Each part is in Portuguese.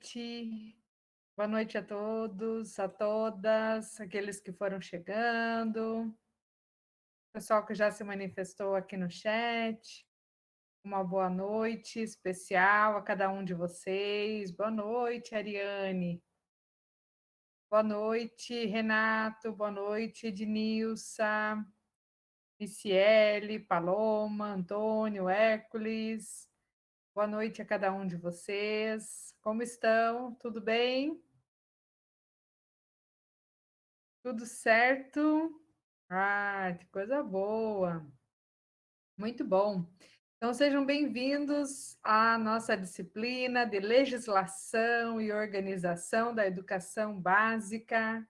noite. Boa noite a todos, a todas, aqueles que foram chegando, pessoal que já se manifestou aqui no chat. Uma boa noite especial a cada um de vocês. Boa noite, Ariane. Boa noite, Renato. Boa noite, Ednilson, Miciele, Paloma, Antônio, Hércules. Boa noite a cada um de vocês. Como estão? Tudo bem? Tudo certo? Ah, que coisa boa. Muito bom. Então, sejam bem-vindos à nossa disciplina de legislação e organização da educação básica.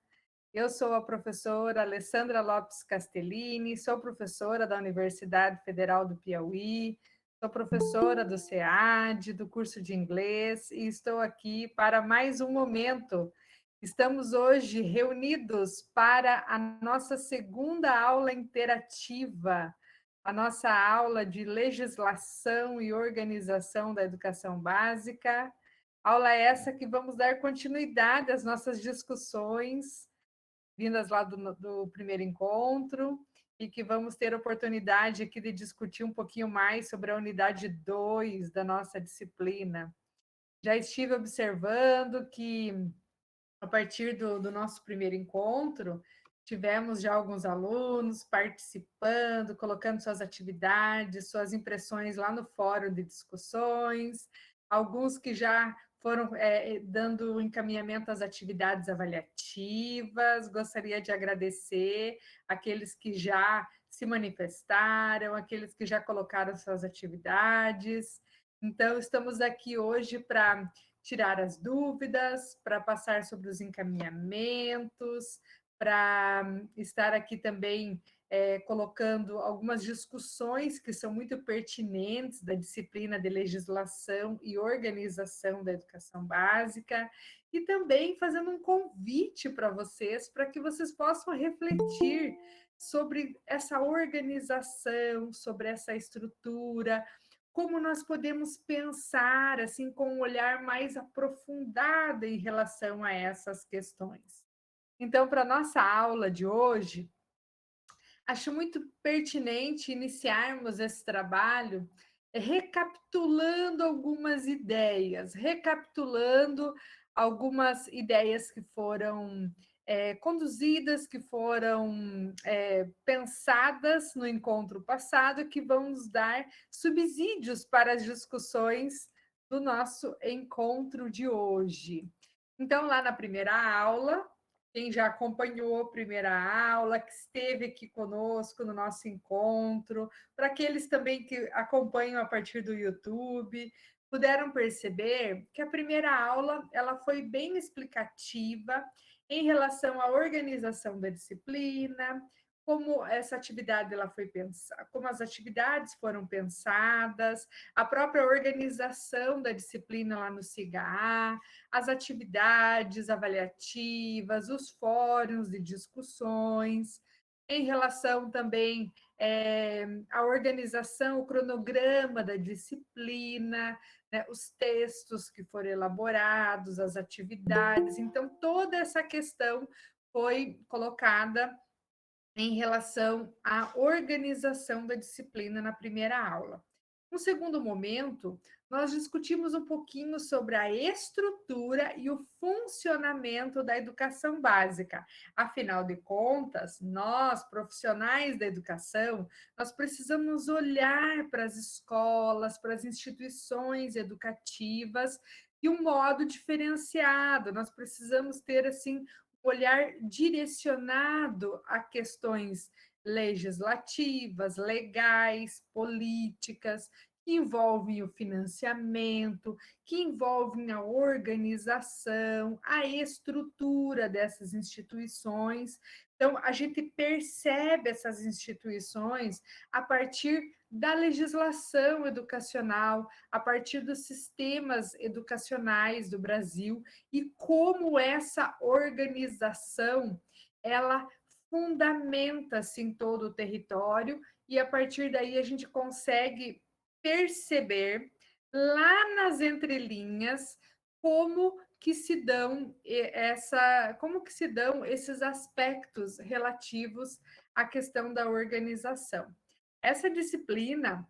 Eu sou a professora Alessandra Lopes Castellini, sou professora da Universidade Federal do Piauí, sou professora do SEAD, do curso de inglês, e estou aqui para mais um momento. Estamos hoje reunidos para a nossa segunda aula interativa, a nossa aula de legislação e organização da educação básica. Aula essa que vamos dar continuidade às nossas discussões vindas lá do primeiro encontro, e que vamos ter oportunidade aqui de discutir um pouquinho mais sobre a unidade 2 da nossa disciplina. Já estive observando que, a partir do nosso primeiro encontro, tivemos já alguns alunos participando, colocando suas atividades, suas impressões lá no fórum de discussões, alguns que já foram dando encaminhamento às atividades avaliativas. Gostaria de agradecer aqueles que já se manifestaram, aqueles que já colocaram suas atividades. Então, estamos aqui hoje para tirar as dúvidas, para passar sobre os encaminhamentos, para estar aqui também colocando algumas discussões que são muito pertinentes da disciplina de legislação e organização da educação básica, e também fazendo um convite para vocês, para que vocês possam refletir sobre essa organização, sobre essa estrutura, como nós podemos pensar assim com um olhar mais aprofundado em relação a essas questões. Então, para a nossa aula de hoje, acho muito pertinente iniciarmos esse trabalho recapitulando algumas ideias que foram conduzidas, que foram pensadas no encontro passado, que vão nos dar subsídios para as discussões do nosso encontro de hoje. Então, lá na primeira aula, quem já acompanhou a primeira aula, que esteve aqui conosco no nosso encontro, para aqueles também que acompanham a partir do YouTube, puderam perceber que a primeira aula ela foi bem explicativa em relação à organização da disciplina, como essa atividade ela foi pensada, como as atividades foram pensadas, a própria organização da disciplina lá no SIGA, as atividades avaliativas, os fóruns de discussões, em relação também à organização, o cronograma da disciplina, né, os textos que foram elaborados, as atividades. Então, toda essa questão foi colocada em relação à organização da disciplina na primeira aula. No segundo momento, nós discutimos um pouquinho sobre a estrutura e o funcionamento da educação básica. Afinal de contas, nós, profissionais da educação, nós precisamos olhar para as escolas, para as instituições educativas de um modo diferenciado. Nós precisamos ter assim olhar direcionado a questões legislativas, legais, políticas, que envolvem o financiamento, que envolvem a organização, a estrutura dessas instituições. Então, a gente percebe essas instituições a partir da legislação educacional, a partir dos sistemas educacionais do Brasil, e como essa organização ela fundamenta-se em todo o território, e a partir daí a gente consegue perceber lá nas entrelinhas como que se dão esses aspectos relativos à questão da organização. Essa disciplina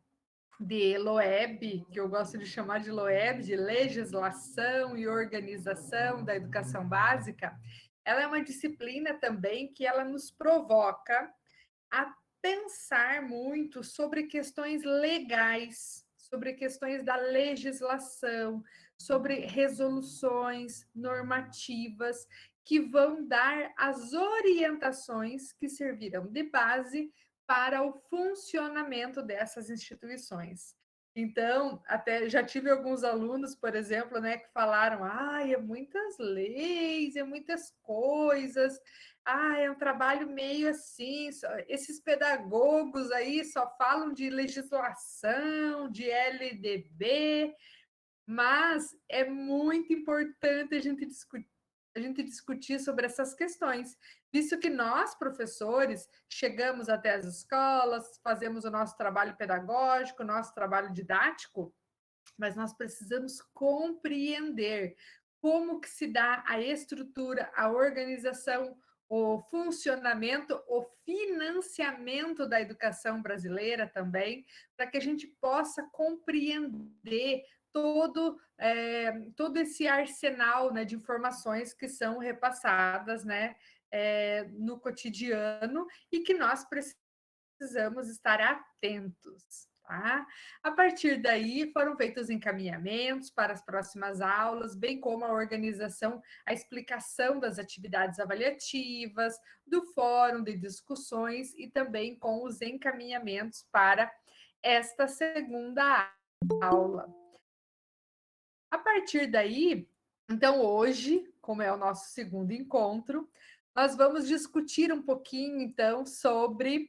de LOEB, que eu gosto de chamar de LOEB, de Legislação e Organização da Educação Básica, ela é uma disciplina também que ela nos provoca a pensar muito sobre questões legais, sobre questões da legislação, sobre resoluções normativas que vão dar as orientações que servirão de base para o funcionamento dessas instituições. Então, até já tive alguns alunos, por exemplo, né, que falaram: ah, é muitas leis, é muitas coisas, ah, é um trabalho meio assim, esses pedagogos aí só falam de legislação, de LDB, mas é muito importante a gente discutir sobre essas questões, visto que nós, professores, chegamos até as escolas, fazemos o nosso trabalho pedagógico, o nosso trabalho didático, mas nós precisamos compreender como que se dá a estrutura, a organização, o funcionamento, o financiamento da educação brasileira também, para que a gente possa compreender todo esse arsenal, né, de informações que são repassadas, né, no cotidiano e que nós precisamos estar atentos. Tá? A partir daí, foram feitos encaminhamentos para as próximas aulas, bem como a organização, a explicação das atividades avaliativas, do fórum de discussões e também com os encaminhamentos para esta segunda aula. A partir daí, então, hoje, como é o nosso segundo encontro, nós vamos discutir um pouquinho, então, sobre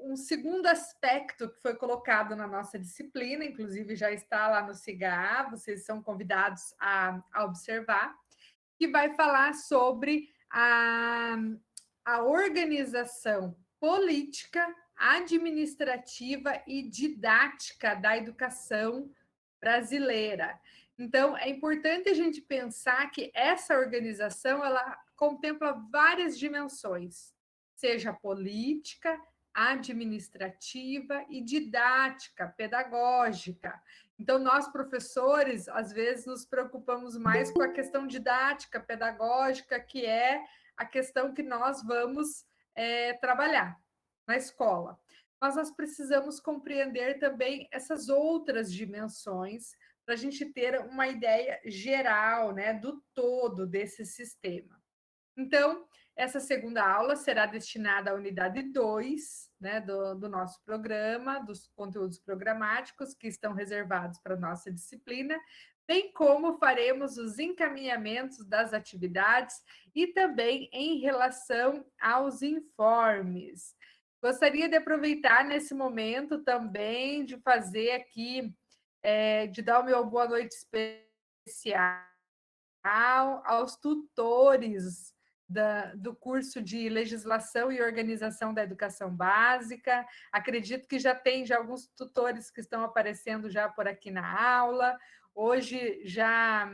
um segundo aspecto que foi colocado na nossa disciplina, inclusive já está lá no CIGA, vocês são convidados a observar, que vai falar sobre a organização política, administrativa e didática da educação brasileira. Então, é importante a gente pensar que essa organização ela contempla várias dimensões, seja política, administrativa e didática, pedagógica. Então, nós, professores, às vezes nos preocupamos mais com a questão didática, pedagógica, que é a questão que nós vamos trabalhar na escola. Mas nós precisamos compreender também essas outras dimensões para a gente ter uma ideia geral, né, do todo desse sistema. Então, essa segunda aula será destinada à unidade 2, né, do nosso programa, dos conteúdos programáticos que estão reservados para a nossa disciplina, bem como faremos os encaminhamentos das atividades e também em relação aos informes. Gostaria de aproveitar nesse momento também de fazer aqui, de dar o meu boa noite especial aos tutores do curso de Legislação e Organização da Educação Básica. Acredito que já alguns tutores que estão aparecendo já por aqui na aula. Hoje já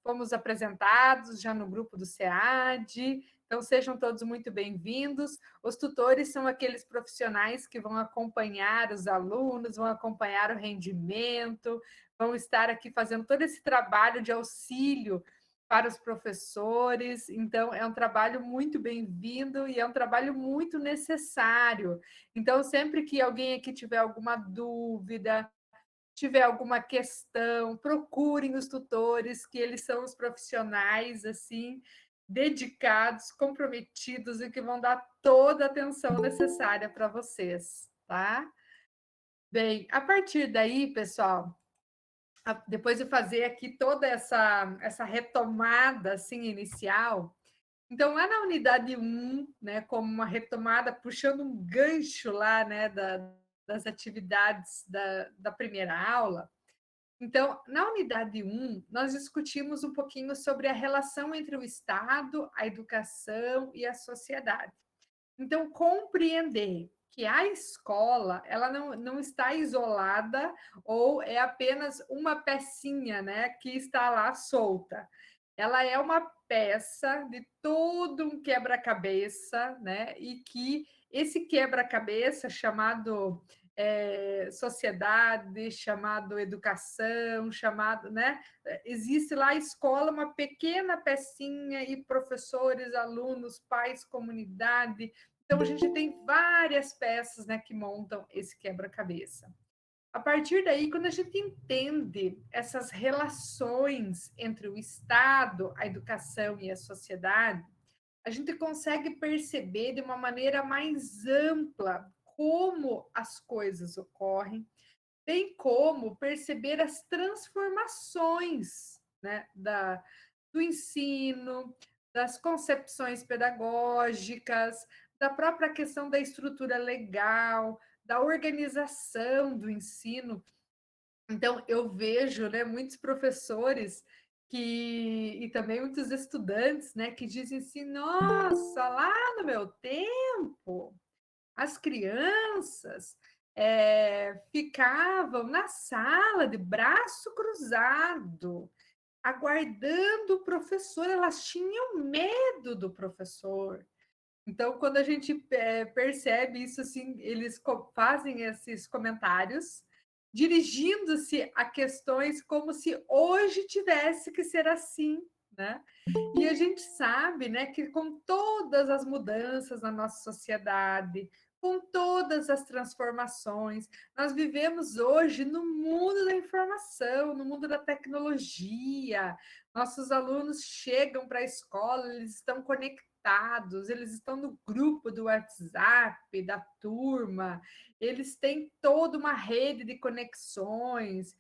fomos apresentados já no grupo do SEAD, então sejam todos muito bem-vindos. Os tutores são aqueles profissionais que vão acompanhar os alunos, vão acompanhar o rendimento, vão estar aqui fazendo todo esse trabalho de auxílio para os professores. Então, é um trabalho muito bem-vindo e é um trabalho muito necessário. Então, sempre que alguém aqui tiver alguma dúvida, tiver alguma questão, procurem os tutores, que eles são os profissionais, assim, dedicados, comprometidos e que vão dar toda a atenção necessária para vocês, tá? Bem, a partir daí, pessoal, depois de fazer aqui toda essa retomada assim inicial, então lá na unidade 1, né, como uma retomada, puxando um gancho lá, né, das atividades da primeira aula, então, na unidade 1, nós discutimos um pouquinho sobre a relação entre o Estado, a educação e a sociedade. Então, compreender que a escola, ela não está isolada ou é apenas uma pecinha, né, que está lá solta. Ela é uma peça de todo um quebra-cabeça, né, e que esse quebra-cabeça chamado sociedade, chamado educação, chamado, né? Existe lá a escola, uma pequena pecinha, e professores, alunos, pais, comunidade. Então, a gente tem várias peças, né, que montam esse quebra-cabeça. A partir daí, quando a gente entende essas relações entre o Estado, a educação e a sociedade, a gente consegue perceber de uma maneira mais ampla como as coisas ocorrem, bem como perceber as transformações, né, do ensino, das concepções pedagógicas, da própria questão da estrutura legal, da organização do ensino. Então, eu vejo, né, muitos professores e também muitos estudantes, né, que dizem assim: nossa, lá no meu tempo, as crianças ficavam na sala de braço cruzado, aguardando o professor, elas tinham medo do professor. Então, quando a gente percebe isso, assim, eles fazem esses comentários, dirigindo-se a questões como se hoje tivesse que ser assim, né? E a gente sabe, né, que com todas as mudanças na nossa sociedade, com todas as transformações, nós vivemos hoje no mundo da informação, no mundo da tecnologia. Nossos alunos chegam para a escola, eles estão conectados, eles estão no grupo do WhatsApp, da turma, eles têm toda uma rede de conexões.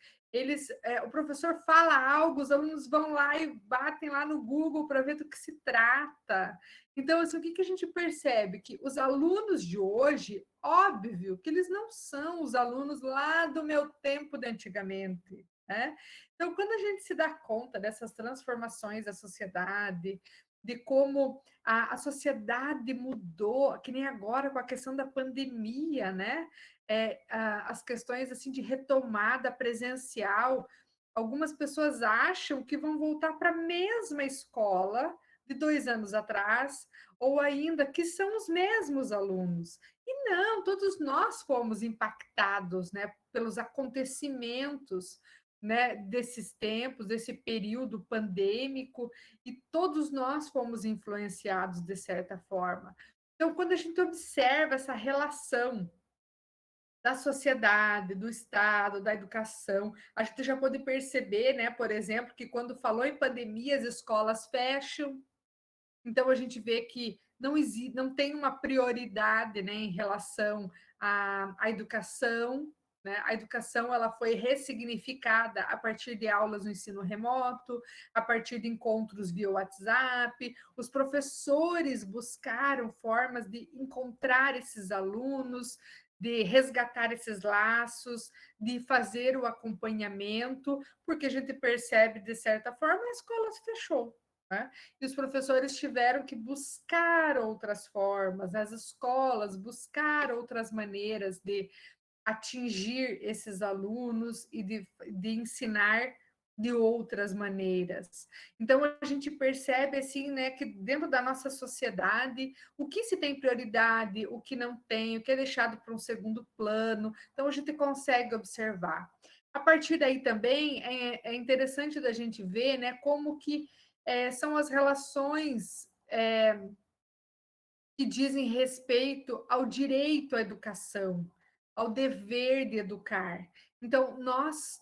O professor fala algo, os alunos vão lá e batem lá no Google para ver do que se trata. Então, assim, o que a gente percebe? Que os alunos de hoje, óbvio, que eles não são os alunos lá do meu tempo de antigamente, né? Então, quando a gente se dá conta dessas transformações da sociedade, de como a sociedade mudou, que nem agora com a questão da pandemia, né? As questões assim de retomada presencial, algumas pessoas acham que vão voltar para a mesma escola de 2 anos atrás, ou ainda que são os mesmos alunos. E não, todos nós fomos impactados, né, pelos acontecimentos, né, desses tempos, desse período pandêmico, e todos nós fomos influenciados de certa forma. Então, quando a gente observa essa relação da sociedade, do Estado, da educação, a gente já pode perceber, né, por exemplo, que quando falou em pandemia, as escolas fecham, então a gente vê que não existe, não tem uma prioridade, né, em relação à educação, né? A educação ela foi ressignificada a partir de aulas no ensino remoto, a partir de encontros via WhatsApp. Os professores buscaram formas de encontrar esses alunos, de resgatar esses laços, de fazer o acompanhamento, porque a gente percebe, de certa forma, a escola se fechou, né? E os professores tiveram que buscar outras formas, as escolas buscar outras maneiras de atingir esses alunos e de ensinar de outras maneiras. Então a gente percebe assim, né, que dentro da nossa sociedade, o que se tem prioridade, o que não tem, o que é deixado para um segundo plano. Então a gente consegue observar. A partir daí também é interessante da gente ver, né, como que são as relações que dizem respeito ao direito à educação, ao dever de educar. Então, nós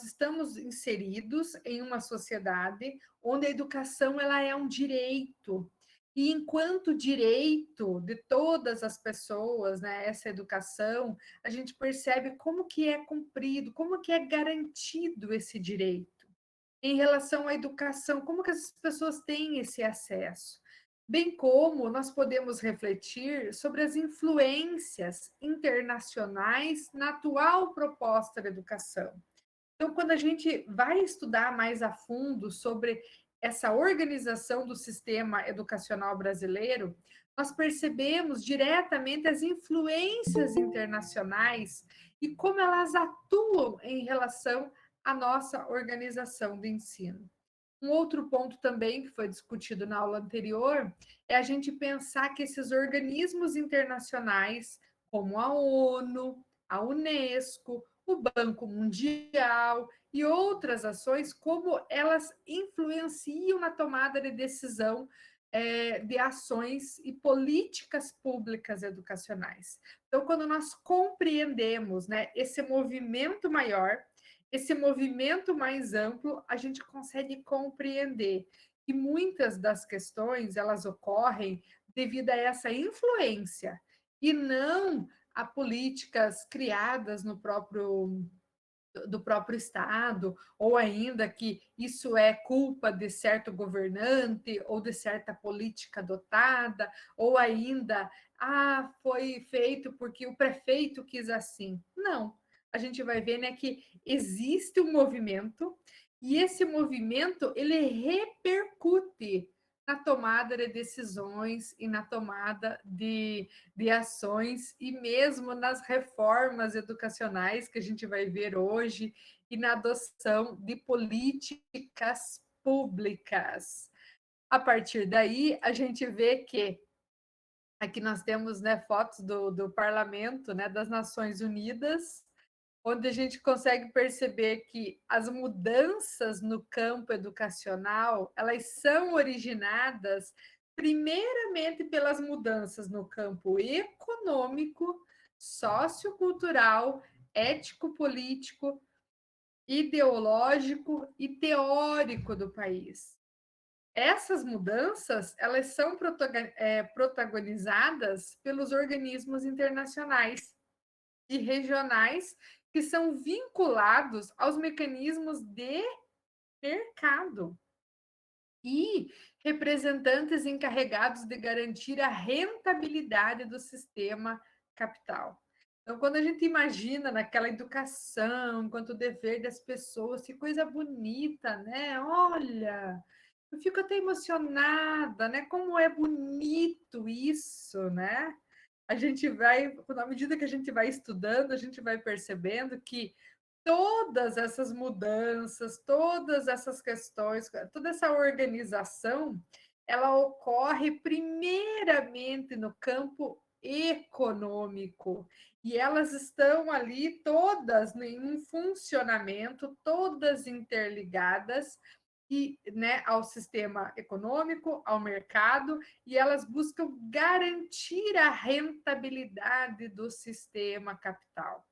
estamos inseridos em uma sociedade onde a educação ela é um direito. E enquanto direito de todas as pessoas, né, essa educação, a gente percebe como que é cumprido, como que é garantido esse direito. Em relação à educação, como que as pessoas têm esse acesso? Bem como nós podemos refletir sobre as influências internacionais na atual proposta de educação. Então, quando a gente vai estudar mais a fundo sobre essa organização do sistema educacional brasileiro, nós percebemos diretamente as influências internacionais e como elas atuam em relação à nossa organização de ensino. Um outro ponto também que foi discutido na aula anterior é a gente pensar que esses organismos internacionais, como a ONU, a Unesco, o Banco Mundial e outras ações, como elas influenciam na tomada de decisão de ações e políticas públicas educacionais. Então, quando nós compreendemos, né, esse movimento maior, esse movimento mais amplo, a gente consegue compreender que muitas das questões elas ocorrem devido a essa influência e não a políticas criadas no próprio do próprio Estado, ou ainda que isso é culpa de certo governante ou de certa política adotada, ou ainda, foi feito porque o prefeito quis assim. Não, a gente vai ver, né, que existe um movimento e esse movimento ele repercute na tomada de decisões e na tomada de ações e mesmo nas reformas educacionais que a gente vai ver hoje e na adoção de políticas públicas. A partir daí, a gente vê que aqui nós temos, né, fotos do parlamento, né, das Nações Unidas, onde a gente consegue perceber que as mudanças no campo educacional, elas são originadas primeiramente pelas mudanças no campo econômico, sociocultural, ético-político, ideológico e teórico do país. Essas mudanças, elas são protagonizadas pelos organismos internacionais e regionais que são vinculados aos mecanismos de mercado e representantes encarregados de garantir a rentabilidade do sistema capital. Então, quando a gente imagina naquela educação, enquanto dever das pessoas, que coisa bonita, né? Olha, eu fico até emocionada, né? Como é bonito isso, né? A gente vai, na medida que a gente vai estudando, a gente vai percebendo que todas essas mudanças, todas essas questões, toda essa organização, ela ocorre primeiramente no campo econômico. E elas estão ali todas em um funcionamento, todas interligadas e, né, ao sistema econômico, ao mercado, e elas buscam garantir a rentabilidade do sistema capital.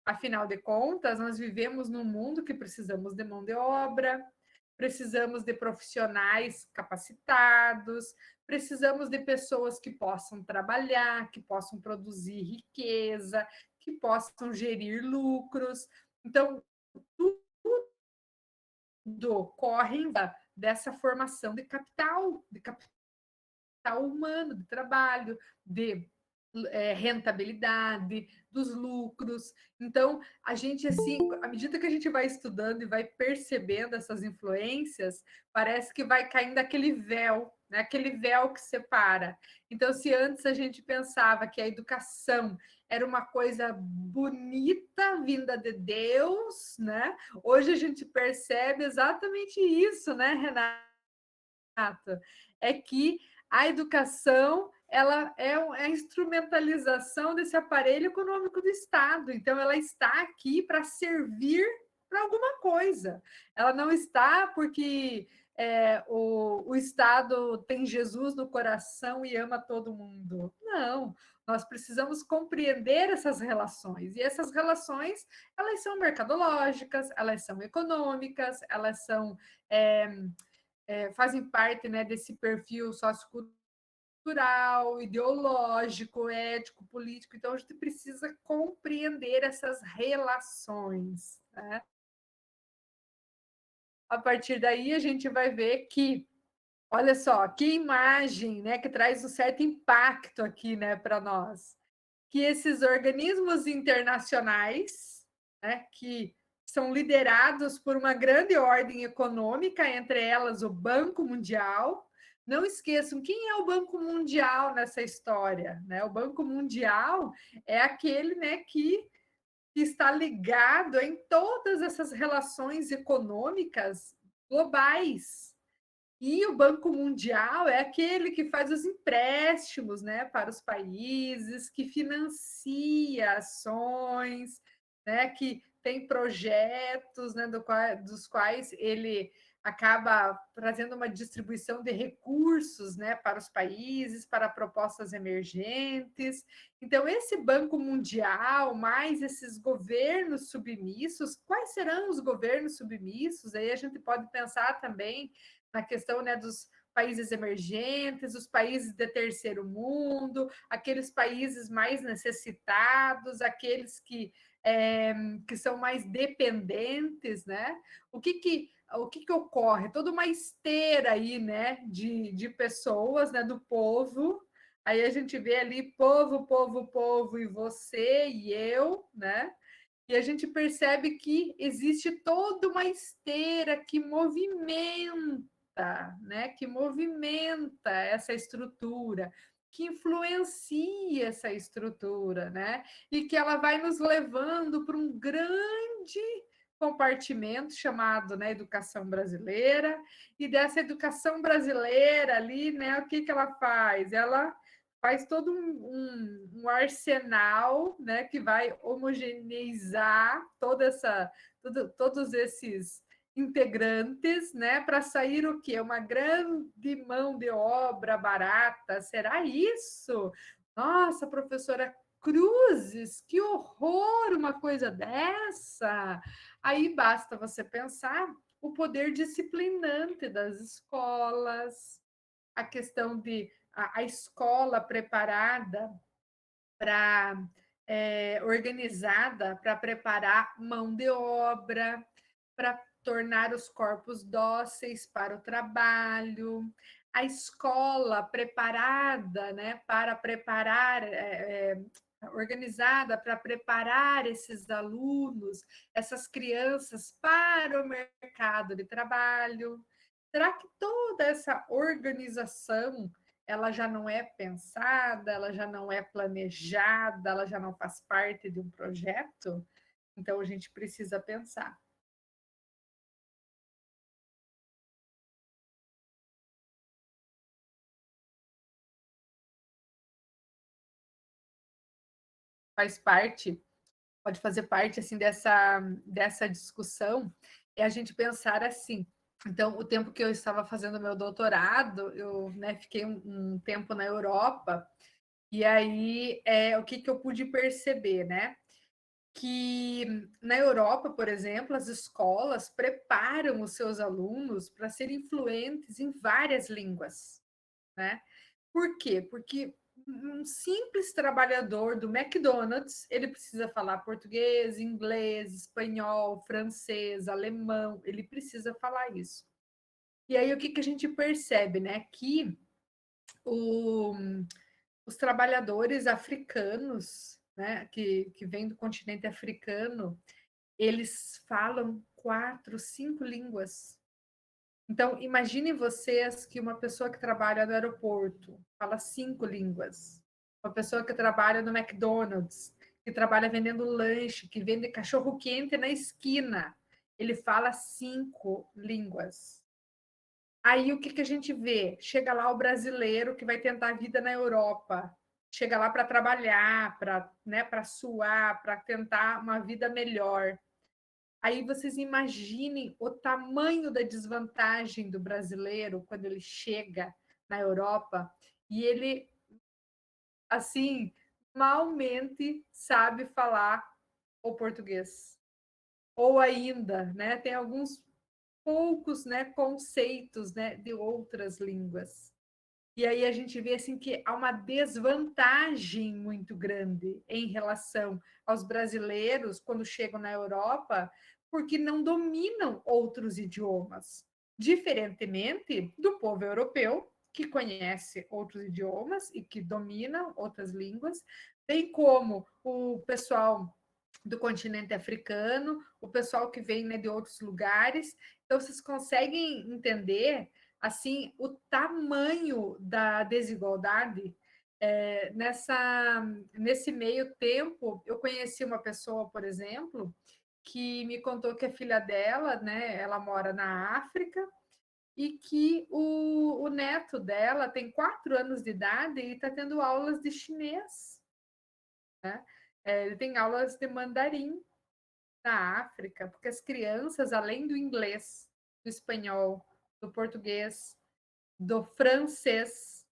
Afinal de contas, nós vivemos num mundo que precisamos de mão de obra, precisamos de profissionais capacitados, precisamos de pessoas que possam trabalhar, que possam produzir riqueza, que possam gerir lucros. Então, tudo corre dessa formação de capital humano, de trabalho, de rentabilidade, dos lucros. Então, a gente, assim, à medida que a gente vai estudando e vai percebendo essas influências, parece que vai caindo aquele véu, né? Aquele véu que separa. Então, se antes a gente pensava que a educação era uma coisa bonita, vinda de Deus, né? Hoje a gente percebe exatamente isso, né, Renata? É que a educação ela é a instrumentalização desse aparelho econômico do Estado. Então, ela está aqui para servir para alguma coisa. Ela não está porque o Estado tem Jesus no coração e ama todo mundo. Não, nós precisamos compreender essas relações. E essas relações, elas são mercadológicas, elas são econômicas, elas são... fazem parte, né, desse perfil sociocultural, ideológico, ético, político. Então, a gente precisa compreender essas relações. Né? A partir daí, a gente vai ver que, olha só, que imagem, né, que traz um certo impacto aqui, né, para nós. Que esses organismos internacionais, né, que são liderados por uma grande ordem econômica, entre elas o Banco Mundial, não esqueçam quem é o Banco Mundial nessa história, né? O Banco Mundial é aquele, né, que está ligado em todas essas relações econômicas globais. E o Banco Mundial é aquele que faz os empréstimos, né, para os países, que financia ações, né, que tem projetos, né, dos quais ele acaba trazendo uma distribuição de recursos, né, para os países, para propostas emergentes. Então, esse Banco Mundial, mais esses governos submissos, quais serão os governos submissos? Aí a gente pode pensar também na questão, né, dos países emergentes, os países de terceiro mundo, aqueles países mais necessitados, aqueles que são mais dependentes, né? O que ocorre? Toda uma esteira aí, né, de pessoas, né, do povo. Aí a gente vê ali povo, povo, povo, e você e eu, né? E a gente percebe que existe toda uma esteira que movimenta, né? Que movimenta essa estrutura, que influencia essa estrutura, né? E que ela vai nos levando para um grande compartimento chamado, né, educação brasileira. E dessa educação brasileira ali, né, o que que ela faz? Ela faz todo um arsenal, né, que vai homogeneizar todos esses integrantes, né, para sair o quê? Uma grande mão de obra barata. Será isso? Nossa, professora Cruzes, que horror uma coisa dessa! Aí basta você pensar o poder disciplinante das escolas, a questão de a escola preparada para organizada para preparar mão de obra, para tornar os corpos dóceis para o trabalho, a escola preparada, né, para preparar organizada para preparar esses alunos, essas crianças para o mercado de trabalho. Será que toda essa organização ela já não é pensada, ela já não é planejada, ela já não faz parte de um projeto? Então a gente precisa pensar. Faz parte, pode fazer parte assim dessa discussão, é a gente pensar assim. Então, o tempo que eu estava fazendo meu doutorado, eu, né, fiquei um tempo na Europa, e aí o que eu pude perceber, né? Que na Europa, por exemplo, as escolas preparam os seus alunos para serem fluentes em várias línguas, né? Por quê? Porque um simples trabalhador do McDonald's, ele precisa falar português, inglês, espanhol, francês, alemão, ele precisa falar isso. E aí o que a gente percebe, né? Que o, os trabalhadores africanos, né, que vêm do continente africano, eles falam 4, 5 línguas. Então, imaginem vocês que uma pessoa que trabalha no aeroporto fala 5 línguas. Uma pessoa que trabalha no McDonald's, que trabalha vendendo lanche, que vende cachorro quente na esquina, ele fala 5 línguas. Aí o que a gente vê? Chega lá o brasileiro que vai tentar a vida na Europa, chega lá para trabalhar, para, né, para suar, para tentar uma vida melhor. Aí vocês imaginem o tamanho da desvantagem do brasileiro quando ele chega na Europa e ele, assim, malmente sabe falar o português. Ou ainda, né, tem alguns poucos, né, conceitos, né, de outras línguas. E aí a gente vê assim que há uma desvantagem muito grande em relação aos brasileiros quando chegam na Europa, porque não dominam outros idiomas, diferentemente do povo europeu, que conhece outros idiomas e que domina outras línguas, bem como o pessoal do continente africano, o pessoal que vem, né, de outros lugares. Então, vocês conseguem entender assim, o tamanho da desigualdade. Nesse meio tempo, eu conheci uma pessoa, por exemplo, que me contou que a filha dela, né, ela mora na África e que o neto dela tem 4 anos de idade e está tendo aulas de chinês, né? Ele tem aulas de mandarim na África, porque as crianças, além do inglês, do espanhol, do português, do francês,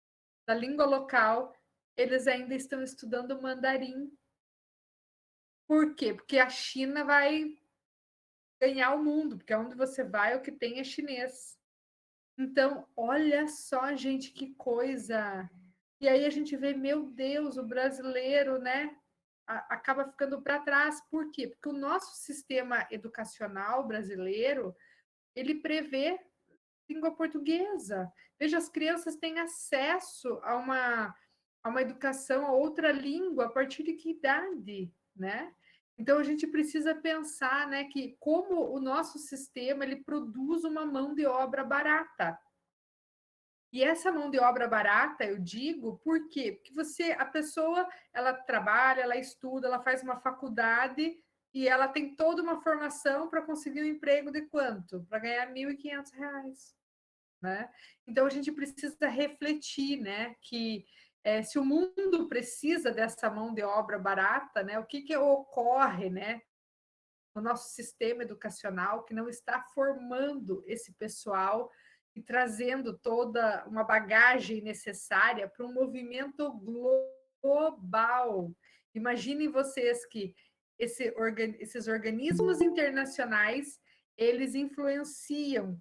da língua local, eles ainda estão estudando mandarim. Por quê? Porque a China vai ganhar o mundo, porque onde você vai, o que tem é chinês. Então, olha só, gente, que coisa. E aí a gente vê, meu Deus, o brasileiro, né, acaba ficando para trás. Por quê? Porque o nosso sistema educacional brasileiro, ele prevê língua portuguesa. Veja, as crianças têm acesso a uma educação, a outra língua, a partir de que idade, né? Então, a gente precisa pensar, né, que como o nosso sistema ele produz uma mão de obra barata. E essa mão de obra barata, eu digo, por quê? Porque a pessoa, ela trabalha, ela estuda, ela faz uma faculdade e ela tem toda uma formação para conseguir um emprego de quanto? Para ganhar R$ 1.500, né? Então a gente precisa refletir, né, que se o mundo precisa dessa mão de obra barata, né, o que ocorre, né, no nosso sistema educacional que não está formando esse pessoal e trazendo toda uma bagagem necessária para um movimento global. Imaginem vocês que esses organismos internacionais eles influenciam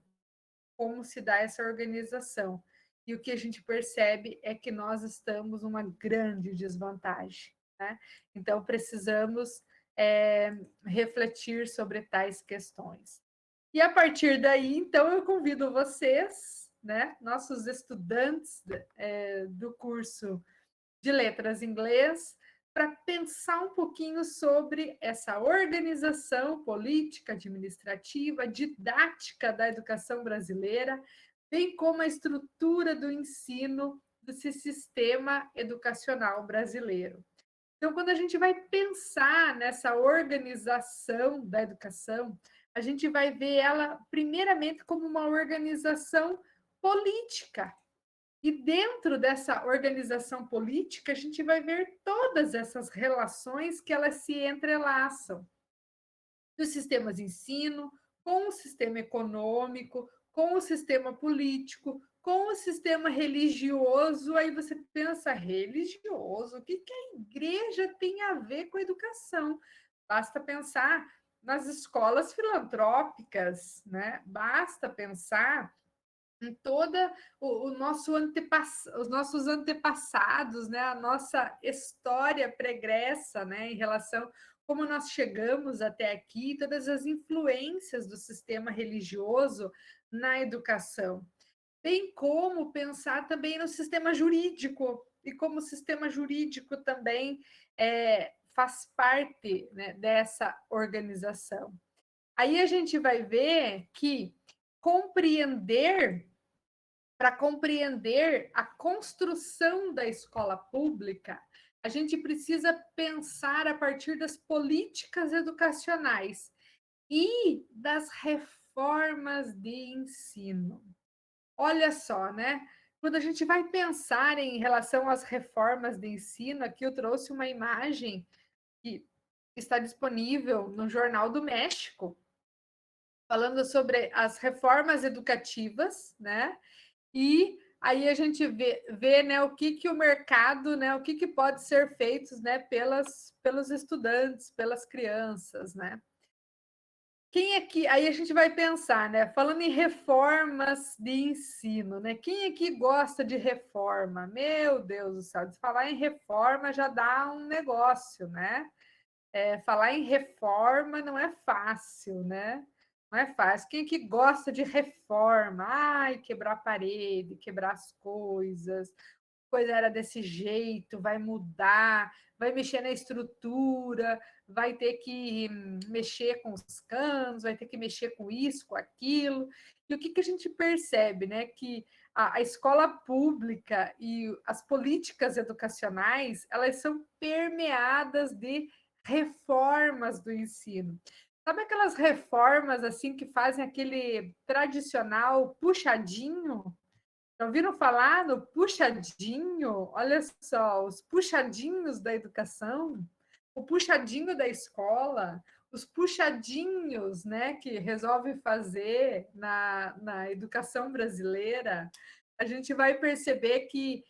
como se dá essa organização. E o que a gente percebe é que nós estamos numa grande desvantagem, né? Então, precisamos refletir sobre tais questões. E a partir daí, então, eu convido vocês, né, nossos estudantes do curso de Letras em Inglês, para pensar um pouquinho sobre essa organização política, administrativa, didática da educação brasileira, bem como a estrutura do ensino desse sistema educacional brasileiro. Então, quando a gente vai pensar nessa organização da educação, a gente vai ver ela, primeiramente, como uma organização política, e dentro dessa organização política, a gente vai ver todas essas relações que elas se entrelaçam. Dos sistemas de ensino, com o sistema econômico, com o sistema político, com o sistema religioso. Aí você pensa, religioso? O que a igreja tem a ver com a educação? Basta pensar nas escolas filantrópicas, né? Basta pensar em toda os nossos antepassados, né, a nossa história pregressa, né, em relação como nós chegamos até aqui, todas as influências do sistema religioso na educação, bem como pensar também no sistema jurídico e como o sistema jurídico também faz parte, né, dessa organização. Aí a gente vai ver que compreender para compreender a construção da escola pública, a gente precisa pensar a partir das políticas educacionais e das reformas de ensino. Olha só, né? Quando a gente vai pensar em relação às reformas de ensino, aqui eu trouxe uma imagem que está disponível no Jornal do México, falando sobre as reformas educativas, né? E aí a gente vê né, o que o mercado, né, o que pode ser feito né, pelos estudantes, pelas crianças, né? Quem é que. Aí a gente vai pensar, né? Falando em reformas de ensino, né? Quem é que gosta de reforma? Meu Deus do céu, de falar em reforma já dá um negócio, né? Falar em reforma não é fácil, né? Não é fácil. Quem que gosta de reforma? Ai, quebrar a parede, quebrar as coisas, coisa era desse jeito, vai mudar, vai mexer na estrutura, vai ter que mexer com os canos, vai ter que mexer com isso, com aquilo. E o que a gente percebe, né? Que a escola pública e as políticas educacionais, elas são permeadas de reformas do ensino. Sabe aquelas reformas assim que fazem aquele tradicional puxadinho? Já ouviram falar no puxadinho? Olha só, os puxadinhos da educação, o puxadinho da escola, os puxadinhos, né, que resolve fazer na educação brasileira. A gente vai perceber que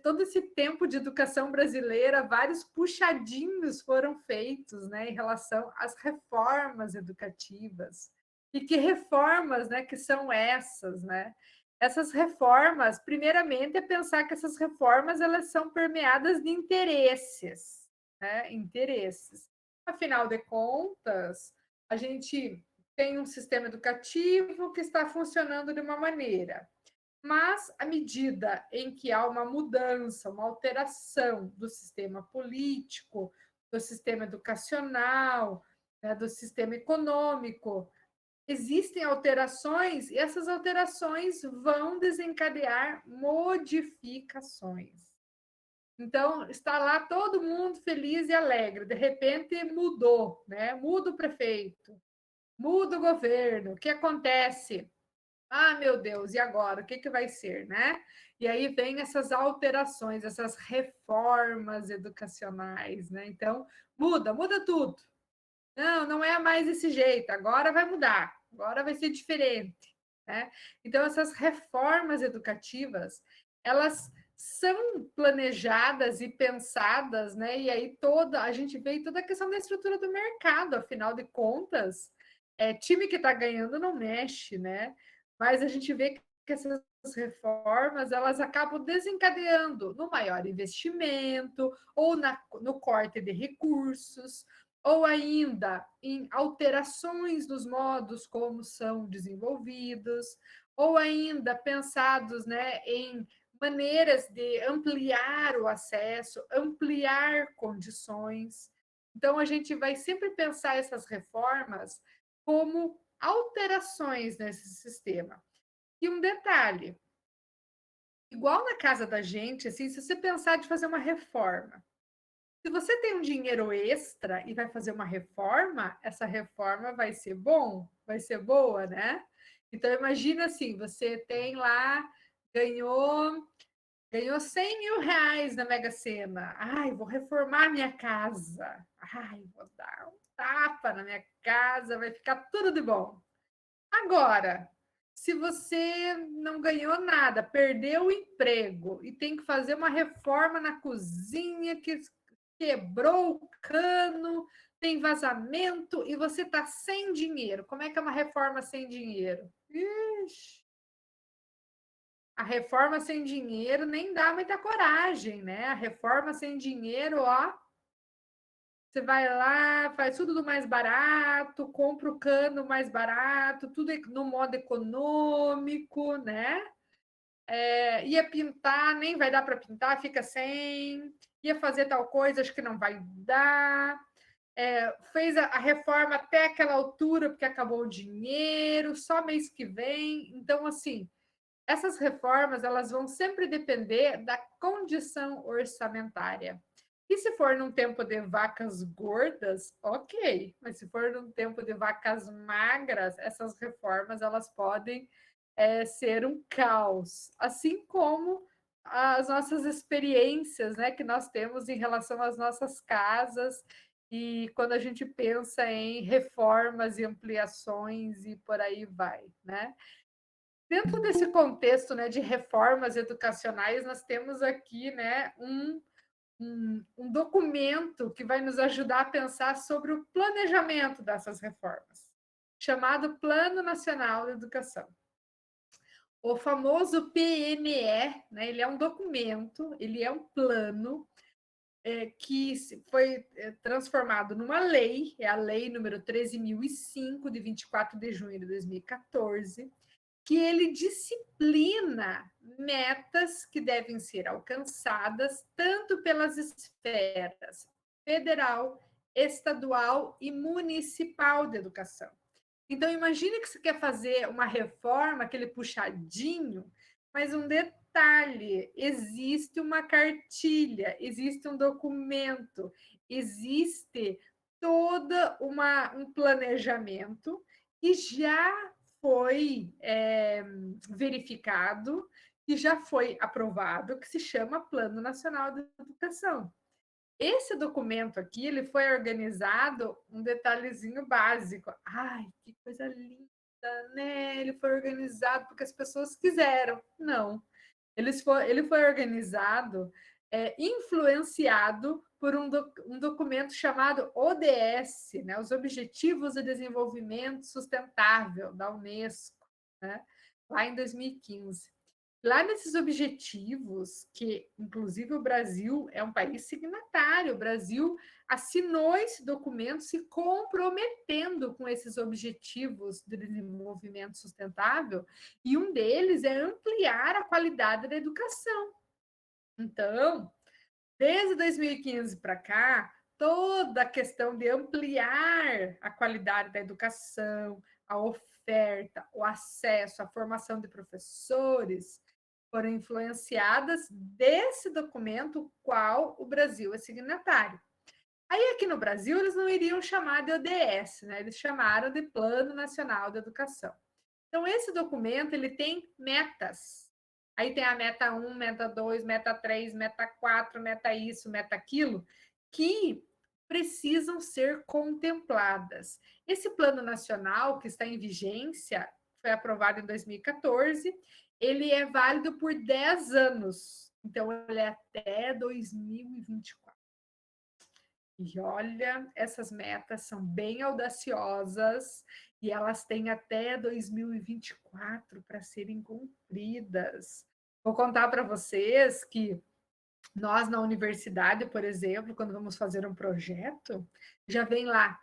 todo esse tempo de educação brasileira, vários puxadinhos foram feitos, né, em relação às reformas educativas. E que reformas, né, que são essas, né? Essas reformas, primeiramente, é pensar que essas reformas elas são permeadas de interesses, né? Interesses. Afinal de contas, a gente tem um sistema educativo que está funcionando de uma maneira, mas à medida em que há uma mudança, uma alteração do sistema político, do sistema educacional, né, do sistema econômico, existem alterações e essas alterações vão desencadear modificações. Então, está lá todo mundo feliz e alegre, de repente mudou, né? Muda o prefeito, muda o governo, o que acontece? Ah, meu Deus, e agora? O que vai ser, né? E aí vem essas alterações, essas reformas educacionais, né? Então, muda tudo. Não, não é mais desse jeito, agora vai mudar, agora vai ser diferente, né? Então, essas reformas educativas, elas são planejadas e pensadas, né? E aí a gente vê toda a questão da estrutura do mercado, afinal de contas, time que está ganhando não mexe, né? Mas a gente vê que essas reformas elas acabam desencadeando no maior investimento ou no corte de recursos, ou ainda em alterações nos modos como são desenvolvidos, ou ainda pensados, né, em maneiras de ampliar o acesso, ampliar condições. Então, a gente vai sempre pensar essas reformas como alterações nesse sistema. E um detalhe, igual na casa da gente, assim, se você pensar de fazer uma reforma, se você tem um dinheiro extra e vai fazer uma reforma, essa reforma vai ser bom, vai ser boa, né? Então, imagina assim, você tem lá, ganhou, ganhou 100 mil reais na Mega Sena. Ai, vou reformar minha casa. Ai, vou dar um tapa na minha casa, vai ficar tudo de bom. Agora, se você não ganhou nada, perdeu o emprego e tem que fazer uma reforma na cozinha que quebrou o cano, tem vazamento e você está sem dinheiro. Como é que é uma reforma sem dinheiro? Ixi, a reforma sem dinheiro nem dá muita coragem, né? A reforma sem dinheiro, ó, você vai lá, faz tudo do mais barato, compra o cano mais barato, tudo no modo econômico, né? Ia pintar, nem vai dar para pintar, fica sem. Ia fazer tal coisa, acho que não vai dar. Fez a reforma até aquela altura, porque acabou o dinheiro, só mês que vem. Então, assim, essas reformas elas vão sempre depender da condição orçamentária. E se for num tempo de vacas gordas, ok. Mas se for num tempo de vacas magras, essas reformas elas podem ser um caos. Assim como as nossas experiências, né, que nós temos em relação às nossas casas e quando a gente pensa em reformas e ampliações e por aí vai, né? Dentro desse contexto, né, de reformas educacionais, nós temos aqui, né, um documento que vai nos ajudar a pensar sobre o planejamento dessas reformas, chamado Plano Nacional de Educação. O famoso PNE, né, ele é um documento, ele é um plano que foi transformado numa lei, é a lei número 13.005, de 24 de junho de 2014, que ele disciplina metas que devem ser alcançadas tanto pelas esferas federal, estadual e municipal de educação. Então, imagine que você quer fazer uma reforma, aquele puxadinho, mas um detalhe: existe uma cartilha, existe um documento, existe um planejamento que já foi verificado, que já foi aprovado, que se chama Plano Nacional de Educação. Esse documento aqui, ele foi organizado, um detalhezinho básico. Ai, que coisa linda, né? Ele foi organizado porque as pessoas quiseram. Não. Ele foi organizado, influenciado por um documento chamado ODS, né? Os Objetivos de Desenvolvimento Sustentável, da Unesco, né? Lá em 2015. Lá nesses objetivos, que inclusive o Brasil é um país signatário, o Brasil assinou esse documento se comprometendo com esses objetivos de desenvolvimento sustentável, e um deles é ampliar a qualidade da educação. Então, desde 2015 para cá, toda a questão de ampliar a qualidade da educação, a oferta, o acesso, a formação de professores, foram influenciadas desse documento, qual o Brasil é signatário. Aí, aqui no Brasil, eles não iriam chamar de ODS, né? Eles chamaram de Plano Nacional de Educação. Então, esse documento, ele tem metas. Aí tem a meta 1, meta 2, meta 3, meta 4, meta isso, meta aquilo, que precisam ser contempladas. Esse plano nacional, que está em vigência, foi aprovado em 2014, ele é válido por 10 anos. Então, ele é até 2024. E olha, essas metas são bem audaciosas e elas têm até 2024 para serem cumpridas. Vou contar para vocês que nós, na universidade, por exemplo, quando vamos fazer um projeto, já vem lá,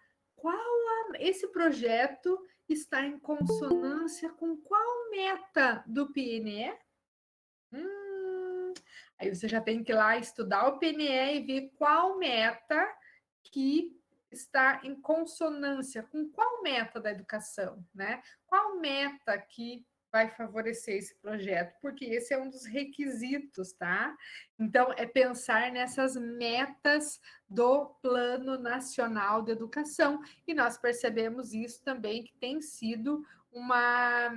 esse projeto está em consonância com qual meta do PNE? Aí você já tem que ir lá estudar o PNE e ver qual meta que está em consonância com qual meta da educação, né? Qual meta que vai favorecer esse projeto, porque esse é um dos requisitos, tá? Então, é pensar nessas metas do Plano Nacional de Educação, e nós percebemos isso também, que tem sido uma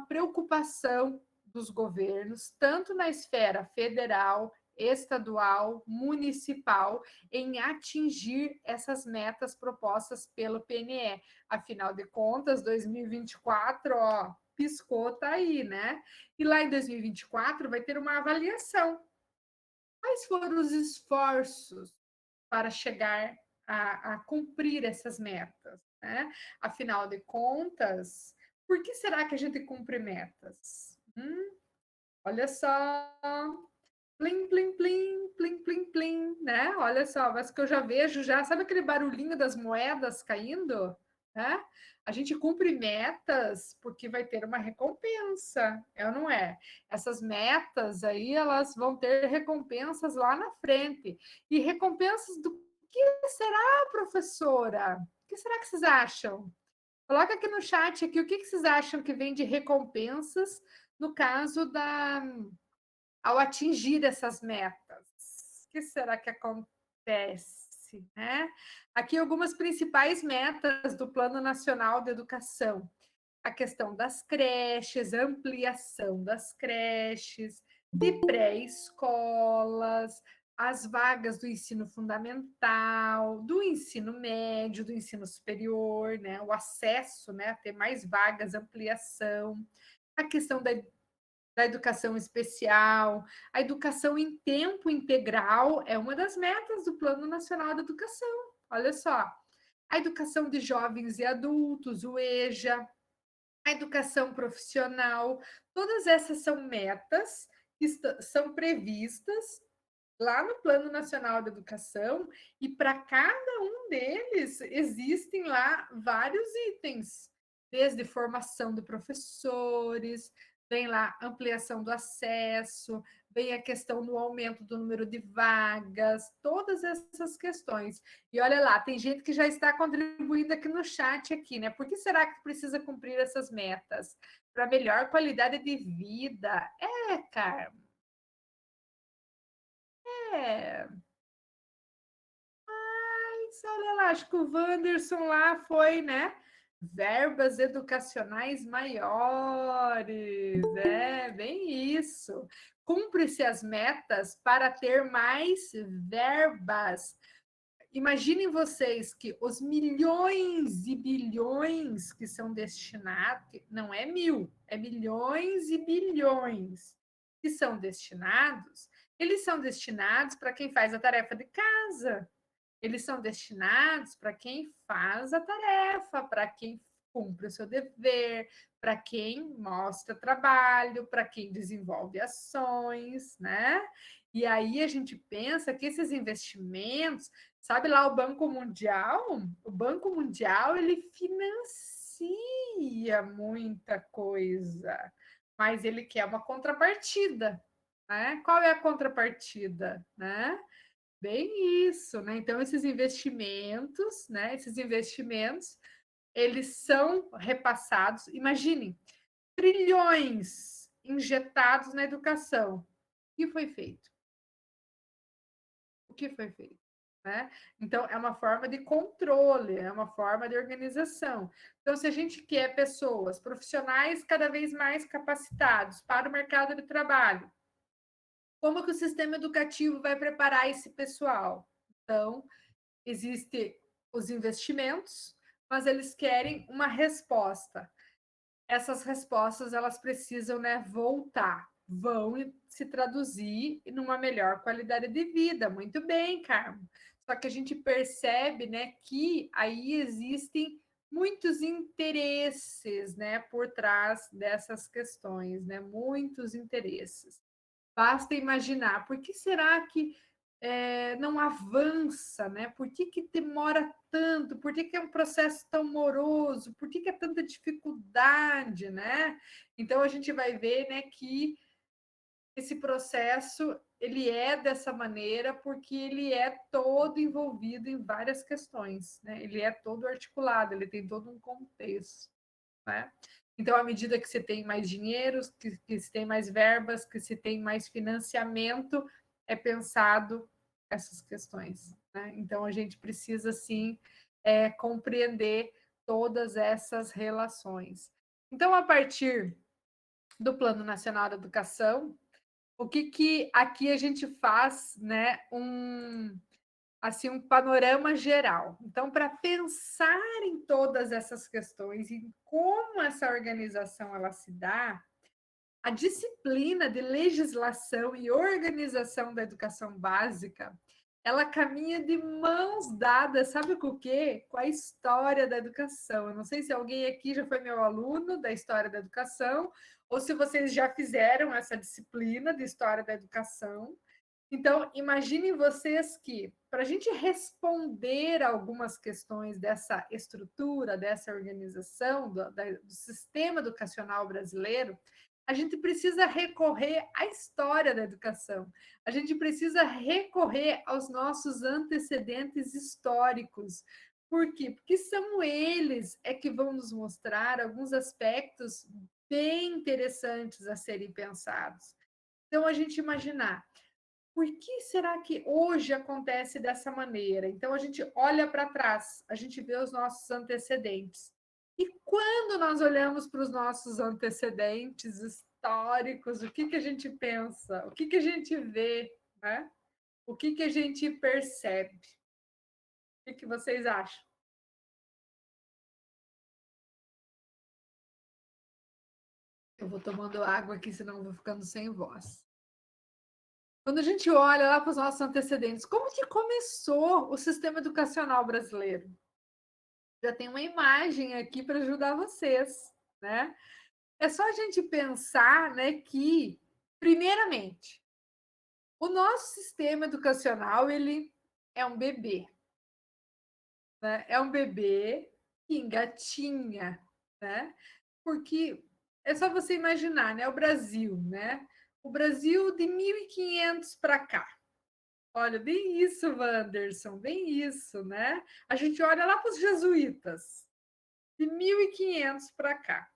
preocupação dos governos, tanto na esfera federal, estadual, municipal, em atingir essas metas propostas pelo PNE. Afinal de contas, 2024, ó, piscou, tá aí, né? E lá em 2024 vai ter uma avaliação. Quais foram os esforços para chegar a cumprir essas metas, né? Afinal de contas, por que será que a gente cumpre metas? Olha só, plim, plim, plim, plim, plim, plim, né? Olha só, mas que eu já vejo, já sabe aquele barulhinho das moedas caindo, né? A gente cumpre metas porque vai ter uma recompensa, é ou não é? Essas metas aí, elas vão ter recompensas lá na frente. E recompensas do que será, professora? O que será que vocês acham? Coloca aqui no chat aqui o que vocês acham que vem de recompensas no caso ao atingir essas metas. O que será que acontece, né? Aqui algumas principais metas do Plano Nacional de Educação. A questão das creches, ampliação das creches, de pré-escolas, as vagas do ensino fundamental, do ensino médio, do ensino superior, né? O acesso, né? A ter mais vagas, ampliação, a questão da educação especial, a educação em tempo integral é uma das metas do Plano Nacional de Educação. Olha só, a educação de jovens e adultos, o EJA, a educação profissional, todas essas são metas que são previstas lá no Plano Nacional de Educação, e para cada um deles existem lá vários itens. desde formação de professores, vem lá ampliação do acesso, vem a questão do aumento do número de vagas, todas essas questões. E olha lá, tem gente que já está contribuindo aqui no chat aqui, né? Por que será que precisa cumprir essas metas? Para melhor qualidade de vida. Cara, é. Mas olha lá, acho que o Wanderson lá foi, né? Verbas educacionais maiores. É, bem isso. Cumpre-se as metas para ter mais verbas. Imaginem vocês que os milhões e bilhões que são destinados, não é mil, é milhões e bilhões que são destinados, eles são destinados para quem faz a tarefa de casa, eles são destinados para quem faz a tarefa, para quem cumpre o seu dever, para quem mostra trabalho, para quem desenvolve ações, né? E aí a gente pensa que esses investimentos, sabe lá o Banco Mundial? O Banco Mundial ele financia muita coisa, mas ele quer uma contrapartida, né? Qual é a contrapartida, né? Bem isso, né? Então, esses investimentos, né? Esses investimentos, eles são repassados. Imaginem, trilhões injetados na educação. O que foi feito? O que foi feito? Né? Então, é uma forma de controle, é uma forma de organização. Então, se a gente quer pessoas, profissionais cada vez mais capacitados para o mercado de trabalho, como que o sistema educativo vai preparar esse pessoal? Então, existem os investimentos, mas eles querem uma resposta. Essas respostas elas precisam, né, voltar, vão se traduzir numa melhor qualidade de vida. Muito bem, Carmo. Só que a gente percebe, né, que aí existem muitos interesses, né, por trás dessas questões, né, muitos interesses. Basta imaginar, por que será que não avança, né? Por que, que demora tanto? Por que, que é um processo tão moroso? Por que, que é tanta dificuldade, né? Então a gente vai ver, né, que esse processo ele é dessa maneira porque ele é todo envolvido em várias questões, né? Ele é todo articulado, ele tem todo um contexto, né? Então, à medida que você tem mais dinheiro, que se tem mais verbas, que se tem mais financiamento, é pensado essas questões. Né? Então, a gente precisa, sim, compreender todas essas relações. Então, a partir do Plano Nacional da Educação, o que aqui a gente faz, né, assim um panorama geral. Então, para pensar em todas essas questões e como essa organização ela se dá, a disciplina de legislação e organização da educação básica, ela caminha de mãos dadas, sabe com o quê? Com a história da educação. Eu não sei se alguém aqui já foi meu aluno da história da educação, ou se vocês já fizeram essa disciplina de história da educação. Então, imaginem vocês que, para a gente responder algumas questões dessa estrutura, dessa organização, do sistema educacional brasileiro, a gente precisa recorrer à história da educação, a gente precisa recorrer aos nossos antecedentes históricos. Por quê? Porque são eles que vão nos mostrar alguns aspectos bem interessantes a serem pensados. Então, a gente imaginar por que será que hoje acontece dessa maneira? Então, a gente olha para trás, a gente vê os nossos antecedentes. E quando nós olhamos para os nossos antecedentes históricos, o que a gente pensa? O que a gente vê? Né? O que a gente percebe? O que vocês acham? Eu vou tomando água aqui, senão eu vou ficando sem voz. Quando a gente olha lá para os nossos antecedentes, como que começou o sistema educacional brasileiro? Já tem uma imagem aqui para ajudar vocês, né? É só a gente pensar, né, que primeiramente, o nosso sistema educacional ele é um bebê, né? É um bebê que engatinha, né? Porque é só você imaginar, né? O Brasil, né? O Brasil de 1500 para cá. Olha, bem isso, Wanderson, bem isso, né? A gente olha lá para os jesuítas, de 1500 para cá.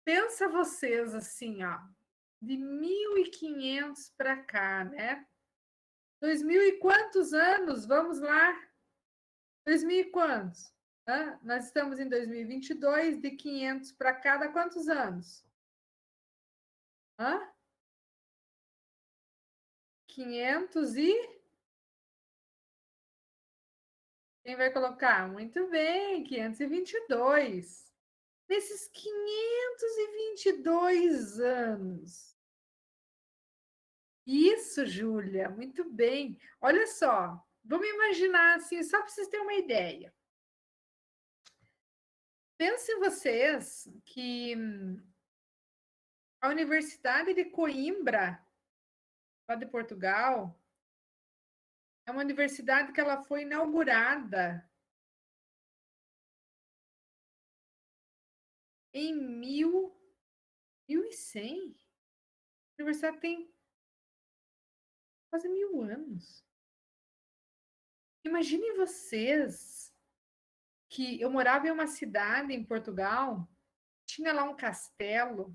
Pensa vocês assim, ó, de 1500 para cá, né? 2000 e quantos anos? Vamos lá. 2000 e quantos? Nós estamos em 2022, de 500 para cá, dá quantos anos? Hã? 500 e... Quem vai colocar? Muito bem, 522. Nesses 522 anos. Isso, Júlia, muito bem. Olha só, vamos imaginar assim, só para vocês terem uma ideia. Pensem vocês que a Universidade de Coimbra, lá de Portugal, é uma universidade que ela foi inaugurada em 1100. A universidade tem quase 1000 anos. Imaginem vocês que eu morava em uma cidade em Portugal, tinha lá um castelo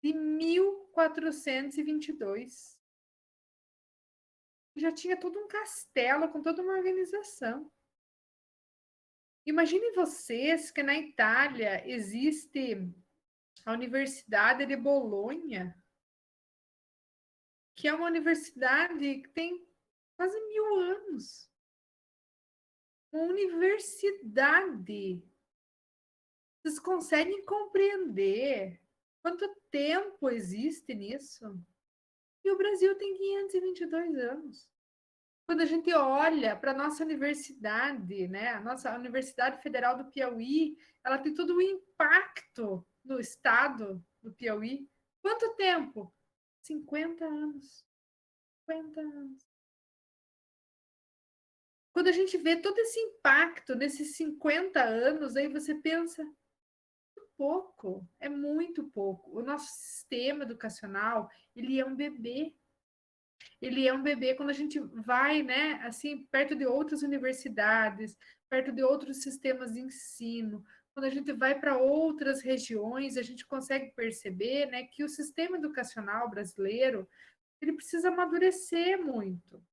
de 1422. Já tinha todo um castelo com toda uma organização. Imaginem vocês que na Itália existe a Universidade de Bolonha, que é uma universidade que tem quase 1000 anos. Uma universidade. Vocês conseguem compreender quanto tempo existe nisso? E o Brasil tem 522 anos. Quando a gente olha para a nossa universidade, né? A nossa Universidade Federal do Piauí, ela tem todo o impacto no estado do Piauí. Quanto tempo? 50 anos. 50 anos. Quando a gente vê todo esse impacto nesses 50 anos, aí você pensa, pouco, é muito pouco. O nosso sistema educacional, ele é um bebê. Ele é um bebê quando a gente vai, né, assim, perto de outras universidades, perto de outros sistemas de ensino. Quando a gente vai para outras regiões, a gente consegue perceber, né, que o sistema educacional brasileiro, ele precisa amadurecer muito.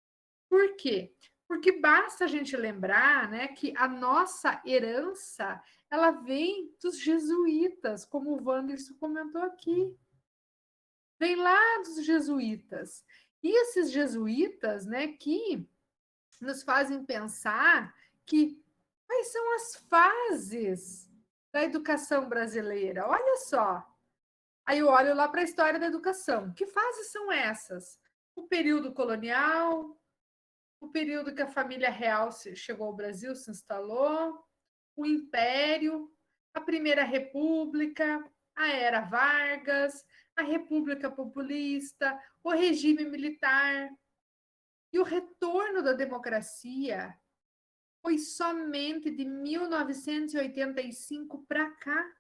Por quê? Porque basta a gente lembrar, né, que a nossa herança, ela vem dos jesuítas, como o Wanderson comentou aqui. Vem lá dos jesuítas. E esses jesuítas, né, que nos fazem pensar que quais são as fases da educação brasileira. Olha só. Aí eu olho lá para a história da educação. Que fases são essas? O período colonial, o período que a família real chegou ao Brasil, se instalou, o Império, a Primeira República, a Era Vargas, a República Populista, o regime militar. E o retorno da democracia foi somente de 1985 para cá.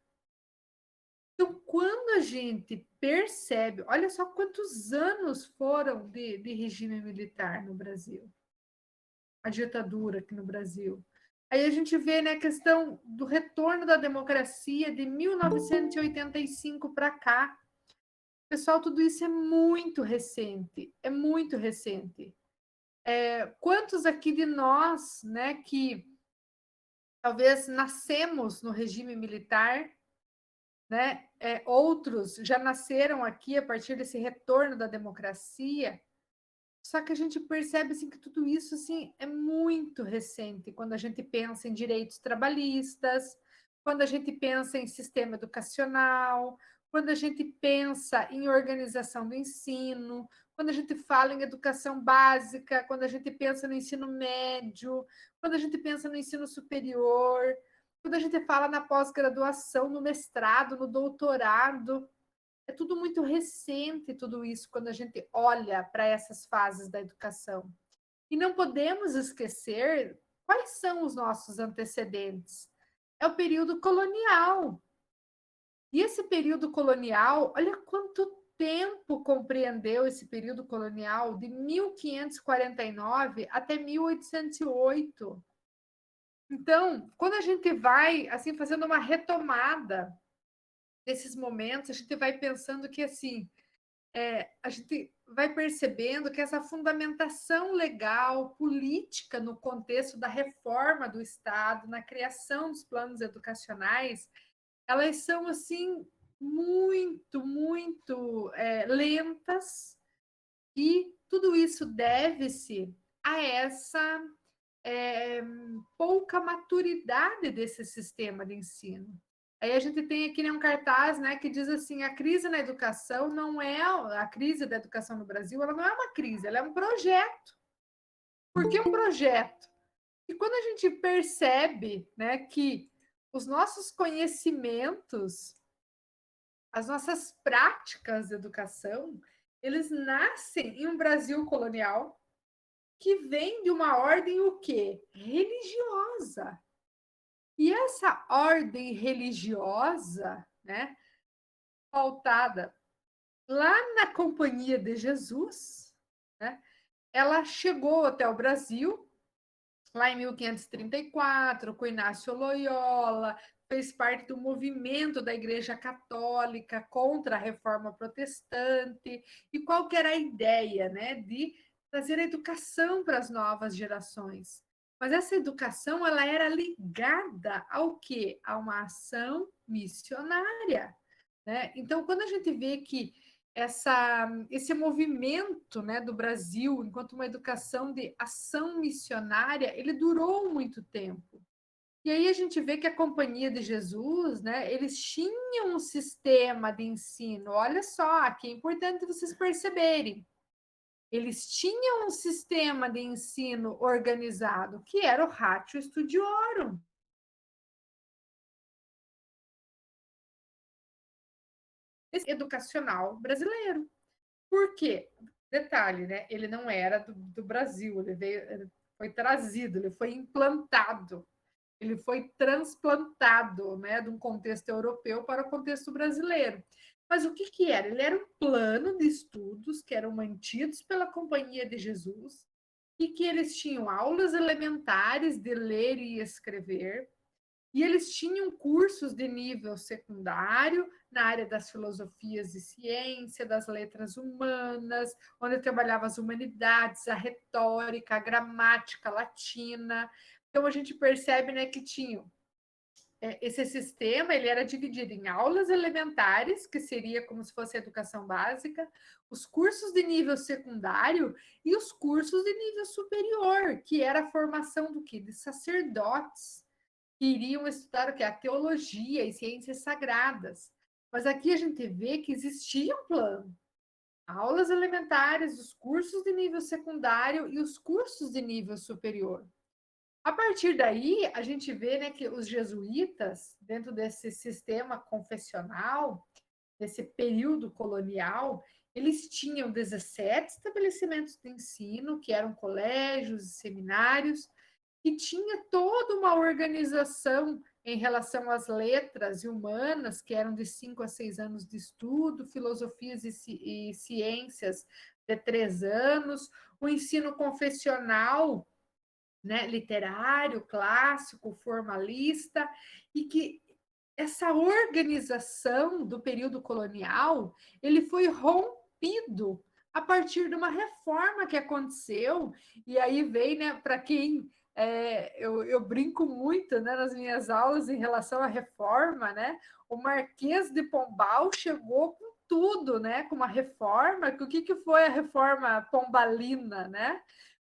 Então, quando a gente percebe, olha só quantos anos foram de regime militar no Brasil, a ditadura aqui no Brasil. Aí a gente vê, né, a questão do retorno da democracia de 1985 para cá. Pessoal, tudo isso é muito recente, é muito recente. Quantos aqui de nós, né, que talvez nascemos no regime militar, né, outros já nasceram aqui a partir desse retorno da democracia, só que a gente percebe assim, que tudo isso assim, é muito recente quando a gente pensa em direitos trabalhistas, quando a gente pensa em sistema educacional, quando a gente pensa em organização do ensino, quando a gente fala em educação básica, quando a gente pensa no ensino médio, quando a gente pensa no ensino superior, quando a gente fala na pós-graduação, no mestrado, no doutorado. É tudo muito recente, tudo isso, quando a gente olha para essas fases da educação. E não podemos esquecer quais são os nossos antecedentes. é o período colonial. E esse período colonial, olha quanto tempo compreendeu esse período colonial, de 1549 até 1808. Então, quando a gente vai assim fazendo uma retomada desses momentos, a gente vai pensando que assim, a gente vai percebendo que essa fundamentação legal, política, no contexto da reforma do Estado, na criação dos planos educacionais, elas são assim muito lentas, e tudo isso deve-se a essa é, pouca maturidade desse sistema de ensino. Aí a gente tem aqui, né, um cartaz, né, que diz assim: a crise na educação não é a crise da educação no Brasil, ela não é uma crise, ela é um projeto. Por que um projeto? E quando a gente percebe, né, que os nossos conhecimentos, as nossas práticas de educação, eles nascem em um Brasil colonial que vem de uma ordem o quê? Religiosa. E essa ordem religiosa, né, pautada lá na Companhia de Jesus, né, ela chegou até o Brasil lá em 1534, com Inácio Loyola, fez parte do movimento da Igreja Católica contra a Reforma Protestante. E qual que era a ideia, né, de trazer a educação para as novas gerações? Mas essa educação, ela era ligada ao quê? A uma ação missionária, né? Então, quando a gente vê que esse movimento, né, do Brasil, enquanto uma educação de ação missionária, ele durou muito tempo. E aí a gente vê que a Companhia de Jesus, né, eles tinham um sistema de ensino. Olha só, que é importante vocês perceberem. Eles tinham um sistema de ensino organizado, que era o Ratio Studiorum, educacional brasileiro. Por quê? Detalhe, né? Ele não era do Brasil, ele foi trazido, ele foi implantado, ele foi transplantado, né, de um contexto europeu para o contexto brasileiro. Mas o que que era? Ele era um plano de estudos que eram mantidos pela Companhia de Jesus e que eles tinham aulas elementares de ler e escrever, e eles tinham cursos de nível secundário na área das filosofias e ciência, das letras humanas, onde eu trabalhava as humanidades, a retórica, a gramática latina. Então a gente percebe, né, que tinham esse sistema, ele era dividido em aulas elementares, que seria como se fosse a educação básica, os cursos de nível secundário e os cursos de nível superior, que era a formação do quê? De sacerdotes, que iriam estudar o que? A teologia e ciências sagradas. Mas aqui a gente vê que existia um plano. Aulas elementares, os cursos de nível secundário e os cursos de nível superior. A partir daí, a gente vê, né, que os jesuítas, dentro desse sistema confessional, desse período colonial, eles tinham 17 estabelecimentos de ensino, que eram colégios e seminários, e tinha toda uma organização em relação às letras e humanas, que eram de 5 a 6 anos de estudo, filosofias e ciências de 3 anos, o ensino confessional, né, literário, clássico, formalista, e que essa organização do período colonial, ele foi rompido a partir de uma reforma que aconteceu, e aí vem, né, para quem eu brinco muito, né, nas minhas aulas em relação à reforma, né, o Marquês de Pombal chegou com tudo, né, com uma reforma, que o que, que foi a reforma pombalina, né?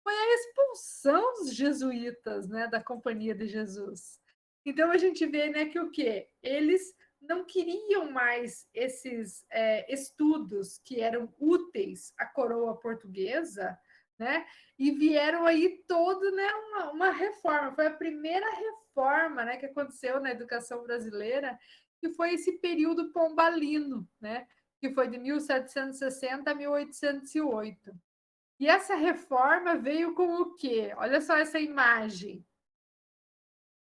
Foi a expulsão dos jesuítas, né, da Companhia de Jesus. Então a gente vê, né, que o quê? Eles não queriam mais esses estudos que eram úteis à coroa portuguesa, né? E vieram aí todo, né, uma reforma. Foi a primeira reforma, né, que aconteceu na educação brasileira, que foi esse período pombalino, né? Que foi de 1760 a 1808. E essa reforma veio com o quê? Olha só essa imagem.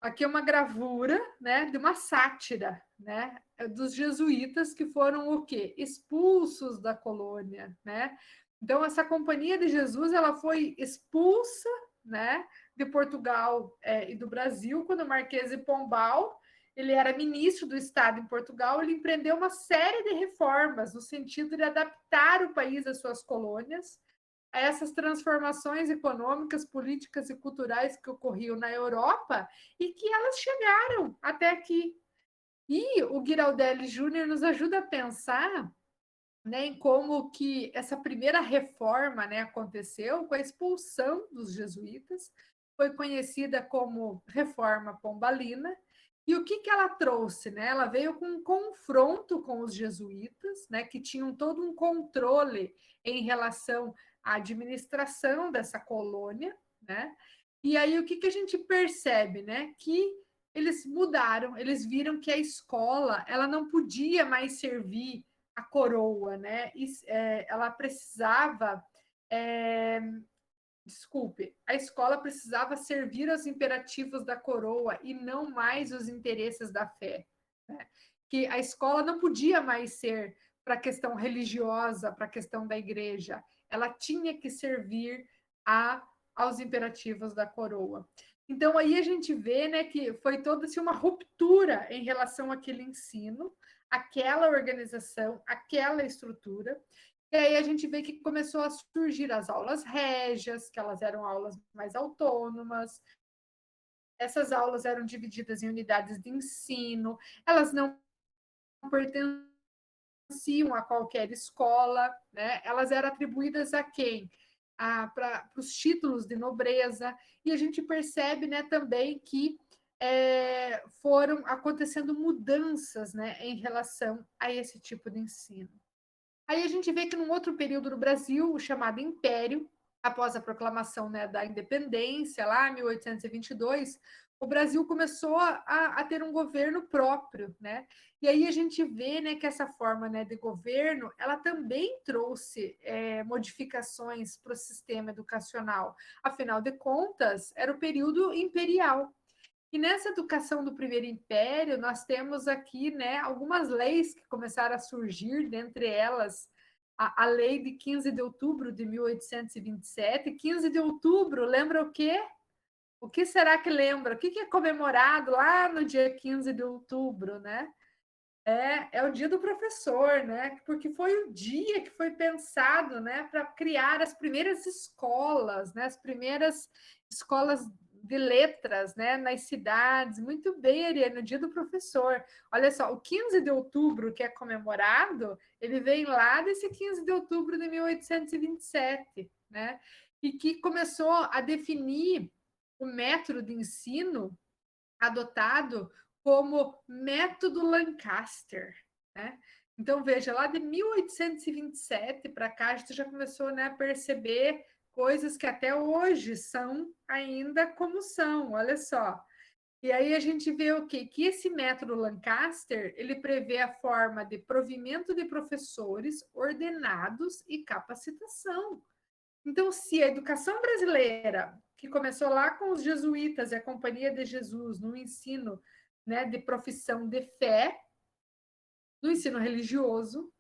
Aqui é uma gravura, né, de uma sátira, né, dos jesuítas que foram o quê? Expulsos da colônia, né? Então essa Companhia de Jesus ela foi expulsa, né, de Portugal e do Brasil quando o Marquês de Pombal ele era ministro do Estado em Portugal, ele empreendeu uma série de reformas no sentido de adaptar o país às suas colônias a essas transformações econômicas, políticas e culturais que ocorriam na Europa e que elas chegaram até aqui. E o Giraldelli Júnior nos ajuda a pensar, né, em como que essa primeira reforma, né, aconteceu com a expulsão dos jesuítas, foi conhecida como Reforma Pombalina, e o que, que ela trouxe? Né? Ela veio com um confronto com os jesuítas, né, que tinham todo um controle em relação à administração dessa colônia, né? E aí o que, que a gente percebe? Né? Que eles mudaram, eles viram que a escola ela não podia mais servir a coroa, né? E, ela precisava, desculpe, a escola precisava servir aos imperativos da coroa e não mais os interesses da fé. Né? Que a escola não podia mais ser para a questão religiosa, para a questão da igreja, ela tinha que servir aos imperativos da coroa. Então aí a gente vê, né, que foi toda assim, uma ruptura em relação àquele ensino, aquela organização, aquela estrutura. E aí a gente vê que começou a surgir as aulas régias, que elas eram aulas mais autônomas. Essas aulas eram divididas em unidades de ensino, elas não pertenciam a qualquer escola, né? Elas eram atribuídas a quem? Para os títulos de nobreza. E a gente percebe, né, também que foram acontecendo mudanças, né, em relação a esse tipo de ensino. Aí a gente vê que num outro período do Brasil, o chamado Império, após a proclamação, né, da independência, lá em 1822, o Brasil começou a ter um governo próprio, né? E aí a gente vê, né, que essa forma, né, de governo, ela também trouxe modificações para o sistema educacional. Afinal de contas, era o período imperial. E nessa educação do Primeiro Império, nós temos aqui, né, algumas leis que começaram a surgir, dentre elas a lei de 15 de outubro de 1827. 15 de outubro, lembra o quê? O que será que lembra? O que é comemorado lá no dia 15 de outubro, né? É o dia do professor, né? Porque foi o dia que foi pensado, né, para criar as primeiras escolas, né? As primeiras escolas de letras, né, nas cidades. Muito bem, Ariane, no dia do professor. Olha só, o 15 de outubro que é comemorado, ele vem lá desse 15 de outubro de 1827, né? E que começou a definir o método de ensino adotado como método Lancaster, né? Então, veja, lá de 1827 para cá, a gente já começou, né, a perceber coisas que até hoje são ainda como são, olha só. E aí a gente vê o quê? Que esse método Lancaster, ele prevê a forma de provimento de professores ordenados e capacitação. Então, se a educação brasileira, que começou lá com os jesuítas e a Companhia de Jesus, no ensino, né, de profissão de fé, no ensino religioso,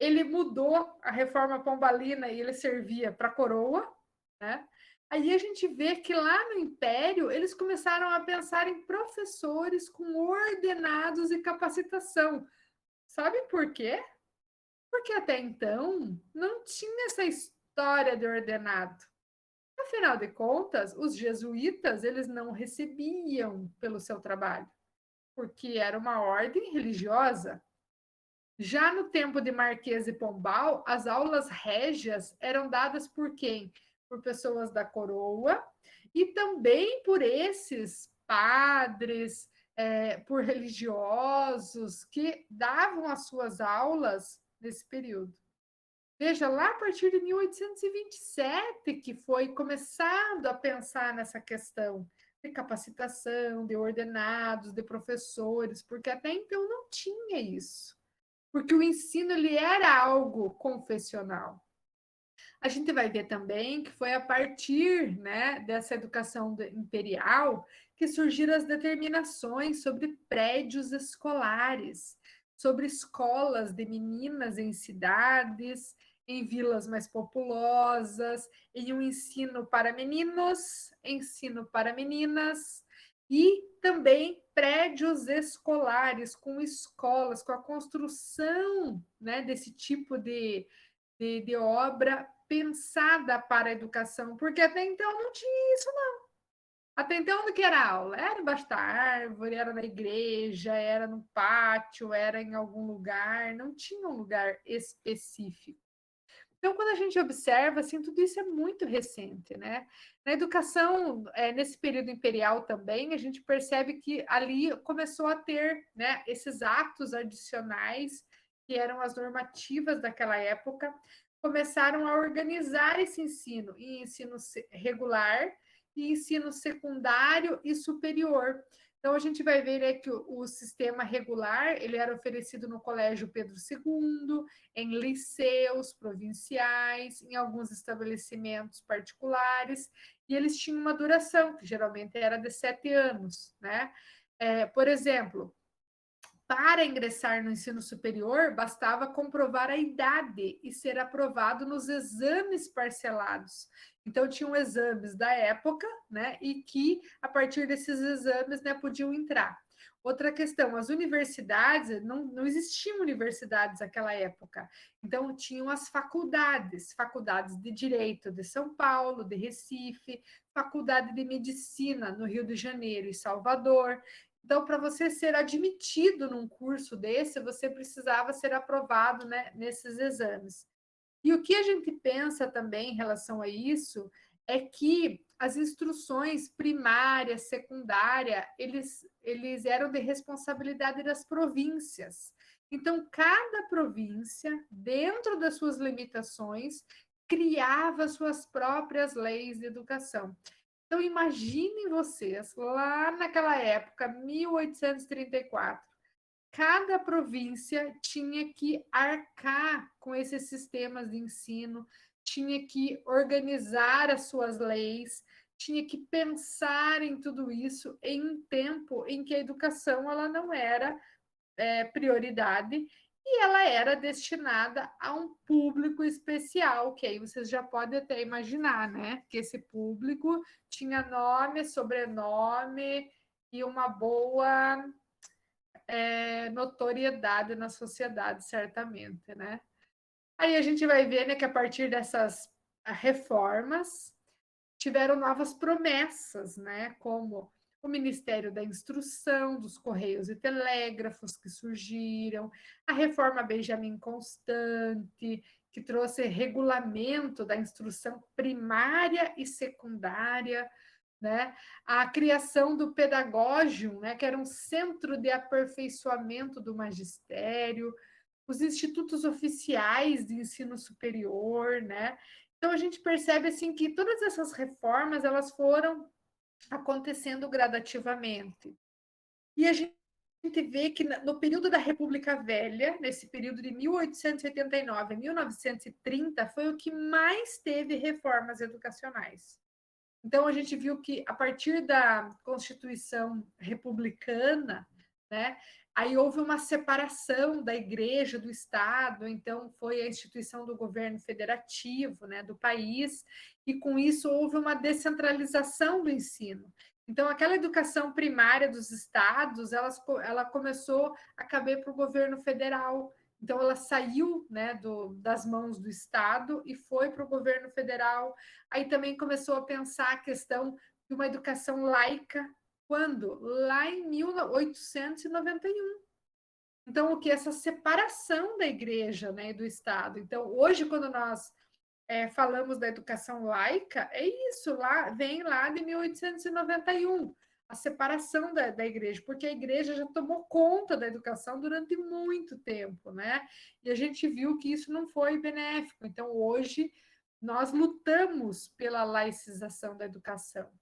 ele mudou a reforma pombalina e ele servia para a coroa, né? Aí a gente vê que lá no Império eles começaram a pensar em professores com ordenados e capacitação. Sabe por quê? Porque até então não tinha essa história de ordenado. Afinal de contas, os jesuítas eles não recebiam pelo seu trabalho, porque era uma ordem religiosa. Já no tempo de Marquês de Pombal, as aulas régias eram dadas por quem? Por pessoas da coroa e também por esses padres, por religiosos que davam as suas aulas nesse período. Veja, lá a partir de 1827 que foi começado a pensar nessa questão de capacitação, de ordenados, de professores, porque até então não tinha isso. Porque o ensino ele era algo confessional. A gente vai ver também que foi a partir, né, dessa educação imperial que surgiram as determinações sobre prédios escolares, sobre escolas de meninas em cidades, em vilas mais populosas, em um ensino para meninos, ensino para meninas, e também prédios escolares, com escolas, com a construção, né, desse tipo de obra pensada para a educação, porque até então não tinha isso, não. Até então, onde que era a aula? Era embaixo da árvore, era na igreja, era no pátio, era em algum lugar, não tinha um lugar específico. Então, quando a gente observa, assim, tudo isso é muito recente, né? Na educação, nesse período imperial também, a gente percebe que ali começou a ter, né, esses atos adicionais, que eram as normativas daquela época, começaram a organizar esse ensino, em ensino regular e ensino secundário e superior. Então, a gente vai ver, né, que o sistema regular ele era oferecido no Colégio Pedro II, em liceus provinciais, em alguns estabelecimentos particulares, e eles tinham uma duração, que geralmente era de 7 anos, né? Por exemplo, para ingressar no ensino superior, bastava comprovar a idade e ser aprovado nos exames parcelados. Então, tinham exames da época, né, e que, a partir desses exames, né, podiam entrar. Outra questão, as universidades, não existiam universidades naquela época, então tinham as faculdades, faculdades de Direito de São Paulo, de Recife, faculdade de Medicina no Rio de Janeiro e Salvador. Então, para você ser admitido num curso desse, você precisava ser aprovado, né, nesses exames. E o que a gente pensa também em relação a isso é que as instruções primária, secundária, eles eram de responsabilidade das províncias. Então, cada província, dentro das suas limitações, criava suas próprias leis de educação. Então, imaginem vocês, lá naquela época, 1834, cada província tinha que arcar com esses sistemas de ensino, tinha que organizar as suas leis, tinha que pensar em tudo isso em um tempo em que a educação ela não era prioridade e ela era destinada a um público especial, que aí vocês já podem até imaginar, né? Que esse público tinha nome, sobrenome e uma boa notoriedade na sociedade, certamente, né? Aí a gente vai ver, né, que a partir dessas reformas tiveram novas promessas, né, como o Ministério da Instrução, dos Correios e Telégrafos que surgiram, a reforma Benjamin Constant, que trouxe regulamento da instrução primária e secundária, né? A criação do pedagógium, né, que era um centro de aperfeiçoamento do magistério, os institutos oficiais de ensino superior, né? Então a gente percebe assim que todas essas reformas elas foram acontecendo gradativamente. E a gente vê que no período da República Velha, nesse período de 1889 a 1930, foi o que mais teve reformas educacionais. Então, a gente viu que, a partir da Constituição Republicana, né, aí houve uma separação da igreja do Estado, então foi a instituição do governo federativo, né, do país, e com isso houve uma descentralização do ensino. Então, aquela educação primária dos estados, ela começou a caber para o governo federal. Então, ela saiu, né, das mãos do Estado e foi para o governo federal. Aí também começou a pensar a questão de uma educação laica. Quando? Lá em 1891. Então, o que? Essa separação da igreja, né, e do Estado. Então, hoje, quando nós falamos da educação laica, é isso, vem lá de 1891, a separação da igreja, porque a igreja já tomou conta da educação durante muito tempo, né? E a gente viu que isso não foi benéfico. Então, hoje, nós lutamos pela laicização da educação.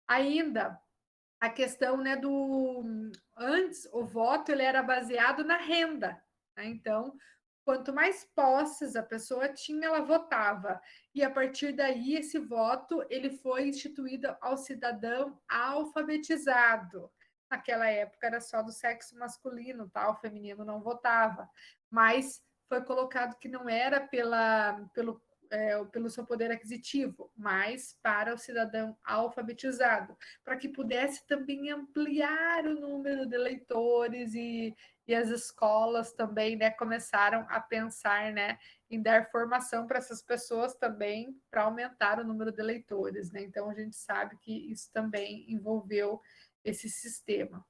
Ainda a questão, né, do antes o voto ele era baseado na renda, né? Então quanto mais posses a pessoa tinha, ela votava. E a partir daí, esse voto ele foi instituído ao cidadão alfabetizado. Naquela época era só do sexo masculino, tá? O feminino não votava. Mas foi colocado que não era pelo seu poder aquisitivo, mas para o cidadão alfabetizado, para que pudesse também ampliar o número de eleitores e as escolas também, né, começaram a pensar, né, em dar formação para essas pessoas também, para aumentar o número de eleitores, né? Então a gente sabe que isso também envolveu esse sistema.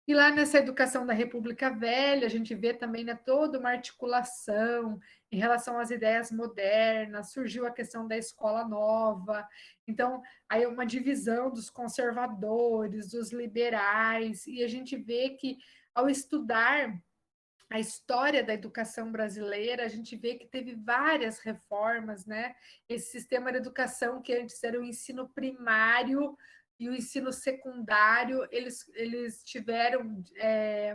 E lá nessa educação da República Velha, a gente vê também, né, toda uma articulação em relação às ideias modernas, surgiu a questão da escola nova, então aí uma divisão dos conservadores, dos liberais, e a gente vê que ao estudar a história da educação brasileira, a gente vê que teve várias reformas, né? Esse sistema de educação que antes era o ensino primário e o ensino secundário, eles tiveram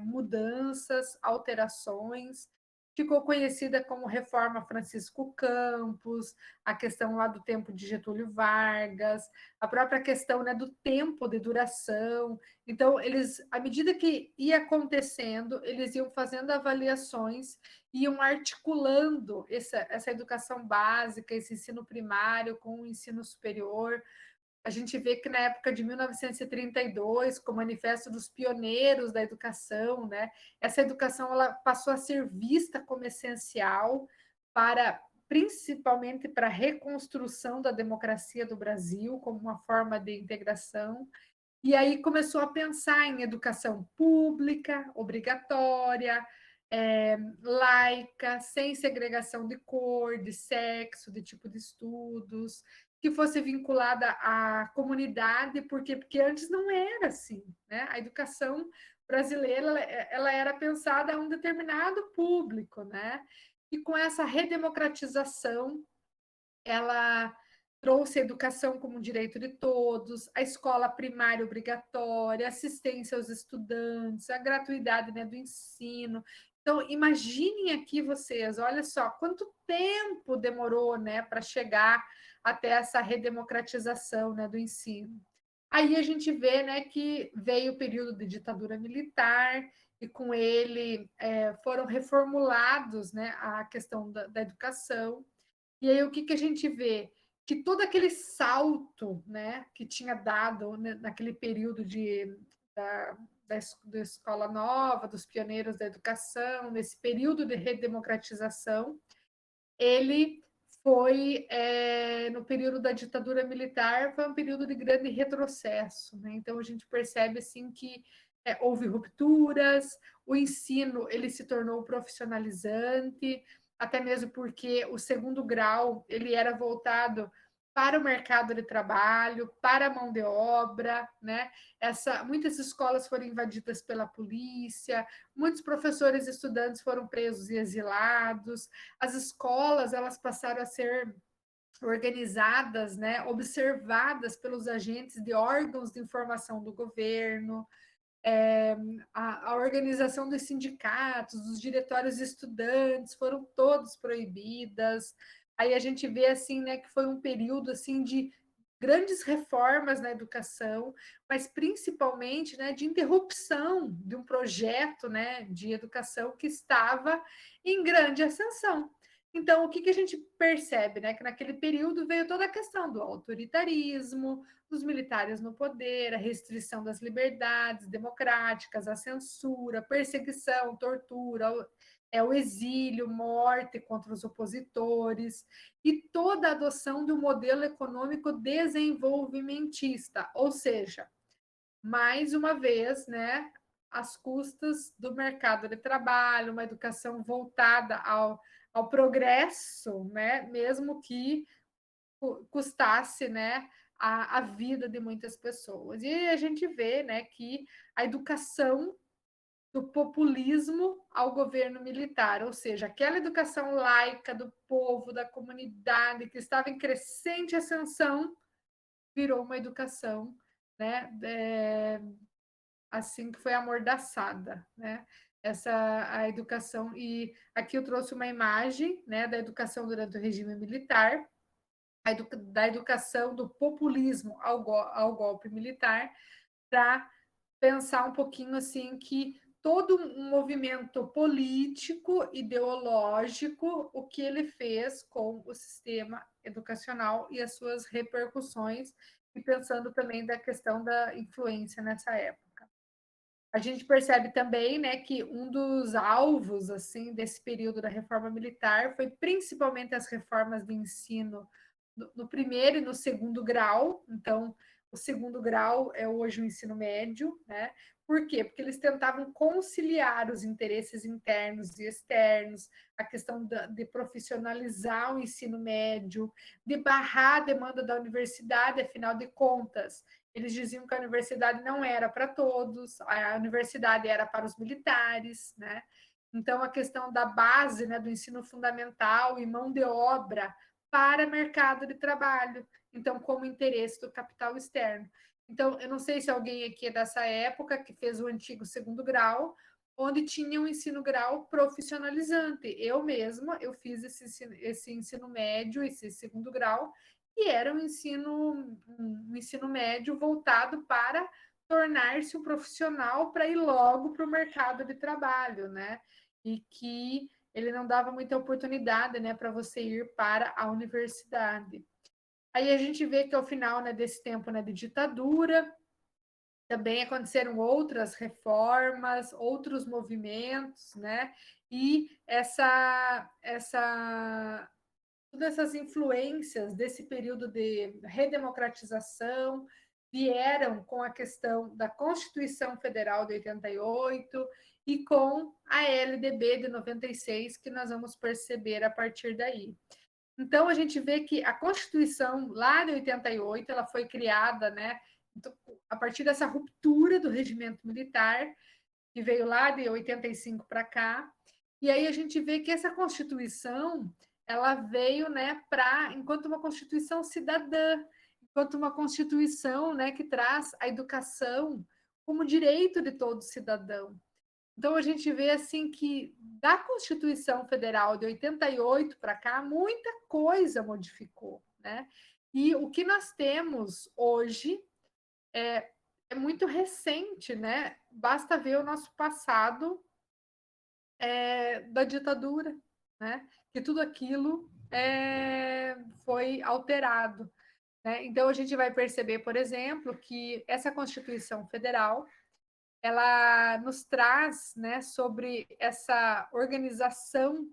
mudanças, alterações. Ficou conhecida como Reforma Francisco Campos, a questão lá do tempo de Getúlio Vargas, a própria questão, né, do tempo de duração. Então, eles, à medida que ia acontecendo, eles iam fazendo avaliações, iam articulando essa educação básica, esse ensino primário com o ensino superior. A gente vê que na época de 1932, com o Manifesto dos Pioneiros da Educação, né, essa educação ela passou a ser vista como essencial para principalmente para a reconstrução da democracia do Brasil como uma forma de integração. E aí começou a pensar em educação pública, obrigatória, laica, sem segregação de cor, de sexo, de tipo de estudos, que fosse vinculada à comunidade, porque antes não era assim, né? A educação brasileira ela era pensada a um determinado público, né? E com essa redemocratização ela trouxe a educação como um direito de todos, a escola primária obrigatória, assistência aos estudantes, a gratuidade, né, do ensino. Então, imaginem aqui vocês, olha só, quanto tempo demorou, né, para chegar até essa redemocratização, né, do ensino. Aí a gente vê, né, que veio o período de ditadura militar e com ele foram reformulados, né, a questão da educação. E aí o que a gente vê? Que todo aquele salto, né, que tinha dado, né, naquele período da, da escola nova, dos pioneiros da educação, nesse período de redemocratização, ele foi, no período da ditadura militar, foi um período de grande retrocesso. Né? Então, a gente percebe assim, que houve rupturas, o ensino ele se tornou profissionalizante, até mesmo porque o segundo grau ele era voltado para o mercado de trabalho, para a mão de obra, né? Muitas escolas foram invadidas pela polícia, muitos professores e estudantes foram presos e exilados, as escolas elas passaram a ser organizadas, né, observadas pelos agentes de órgãos de informação do governo, a organização dos sindicatos, dos diretórios de estudantes foram todos proibidas. Aí a gente vê assim, né, que foi um período assim de grandes reformas na educação, mas principalmente, né, de interrupção de um projeto, né, de educação que estava em grande ascensão. Então, o que a gente percebe, né, que naquele período veio toda a questão do autoritarismo, dos militares no poder, a restrição das liberdades democráticas, a censura, perseguição, tortura, o exílio, morte contra os opositores e toda a adoção de um modelo econômico desenvolvimentista, ou seja, mais uma vez, né, às custas do mercado de trabalho, uma educação voltada ao progresso, né, mesmo que custasse, né, a vida de muitas pessoas. E a gente vê, né, que a educação do populismo ao governo militar, ou seja, aquela educação laica do povo, da comunidade, que estava em crescente ascensão, virou uma educação, né, assim que foi amordaçada, né? a educação. E aqui eu trouxe uma imagem, né, da educação durante o regime militar, da educação do populismo ao golpe militar, para pensar um pouquinho assim que todo um movimento político, ideológico, o que ele fez com o sistema educacional e as suas repercussões, e pensando também da questão da influência nessa época. A gente percebe também, né, que um dos alvos assim desse período da reforma militar foi principalmente as reformas de ensino no primeiro e no segundo grau. Então, o segundo grau é hoje o ensino médio, né? Por quê? Porque eles tentavam conciliar os interesses internos e externos, a questão de profissionalizar o ensino médio, de barrar a demanda da universidade, afinal de contas, eles diziam que a universidade não era para todos, a universidade era para os militares, né? Então, a questão da base, né, do ensino fundamental e mão de obra para mercado de trabalho, então, como interesse do capital externo. Então, eu não sei se alguém aqui é dessa época, que fez o antigo segundo grau, onde tinha um ensino grau profissionalizante. Eu mesma, eu fiz esse ensino médio, esse segundo grau, e era um ensino médio voltado para tornar-se um profissional para ir logo para o mercado de trabalho, né? E que ele não dava muita oportunidade, né, para você ir para a universidade. Aí a gente vê que ao final, né, desse tempo, né, de ditadura, também aconteceram outras reformas, outros movimentos, né? E todas essas influências desse período de redemocratização vieram com a questão da Constituição Federal de 88 e com a LDB de 96, que nós vamos perceber a partir daí. Então, a gente vê que a Constituição, lá de 88, ela foi criada, né, a partir dessa ruptura do regimento militar, que veio lá de 85 para cá. E aí a gente vê que essa Constituição, ela veio, né, enquanto uma Constituição cidadã, enquanto uma Constituição, né, que traz a educação como direito de todo cidadão. Então a gente vê assim que da Constituição Federal de 88 para cá, muita coisa modificou, né? E o que nós temos hoje é muito recente, né? Basta ver o nosso passado da ditadura, né? Que tudo aquilo foi alterado, né? Então a gente vai perceber, por exemplo, que essa Constituição Federal ela nos traz, né, sobre essa organização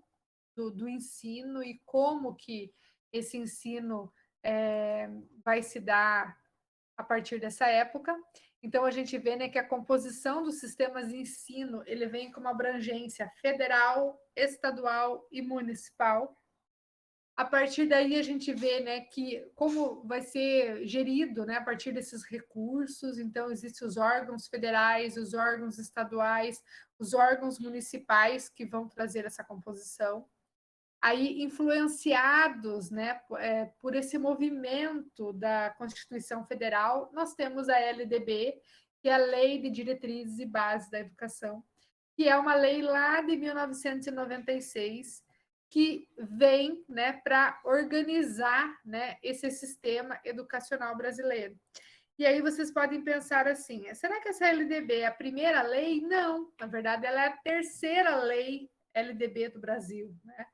do ensino e como que esse ensino vai se dar a partir dessa época. Então a gente vê, né, que a composição dos sistemas de ensino ele vem com uma abrangência federal, estadual e municipal. A partir daí a gente vê, né, que como vai ser gerido, né, a partir desses recursos. Então existem os órgãos federais, os órgãos estaduais, os órgãos municipais que vão trazer essa composição. Aí influenciados, né, por esse movimento da Constituição Federal, nós temos a LDB, que é a Lei de Diretrizes e Bases da Educação, que é uma lei lá de 1996 que vem, né, para organizar, né, esse sistema educacional brasileiro. E aí vocês podem pensar assim: será que essa LDB é a primeira lei? Não, na verdade ela é a terceira lei LDB do Brasil, né?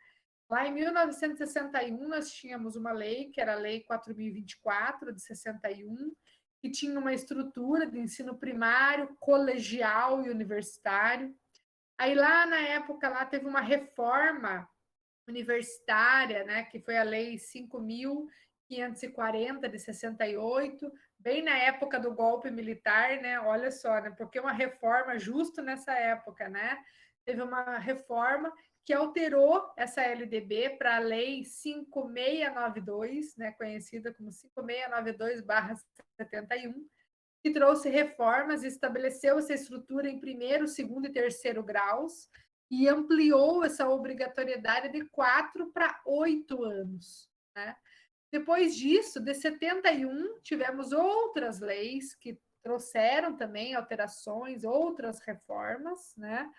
Lá em 1961 nós tínhamos uma lei, que era a Lei 4.024 de 61, que tinha uma estrutura de ensino primário, colegial e universitário. Aí lá na época lá teve uma reforma universitária, né, que foi a Lei 5.540 de 68, bem na época do golpe militar, né? Olha só, né? Porque uma reforma justo nessa época, né? Teve uma reforma que alterou essa LDB para a Lei 5692, né, conhecida como 5692/71, que trouxe reformas, estabeleceu essa estrutura em primeiro, segundo e terceiro graus e ampliou essa obrigatoriedade de 4 para 8 anos, né? Depois disso, de 71, tivemos outras leis que trouxeram também alterações, outras reformas, né?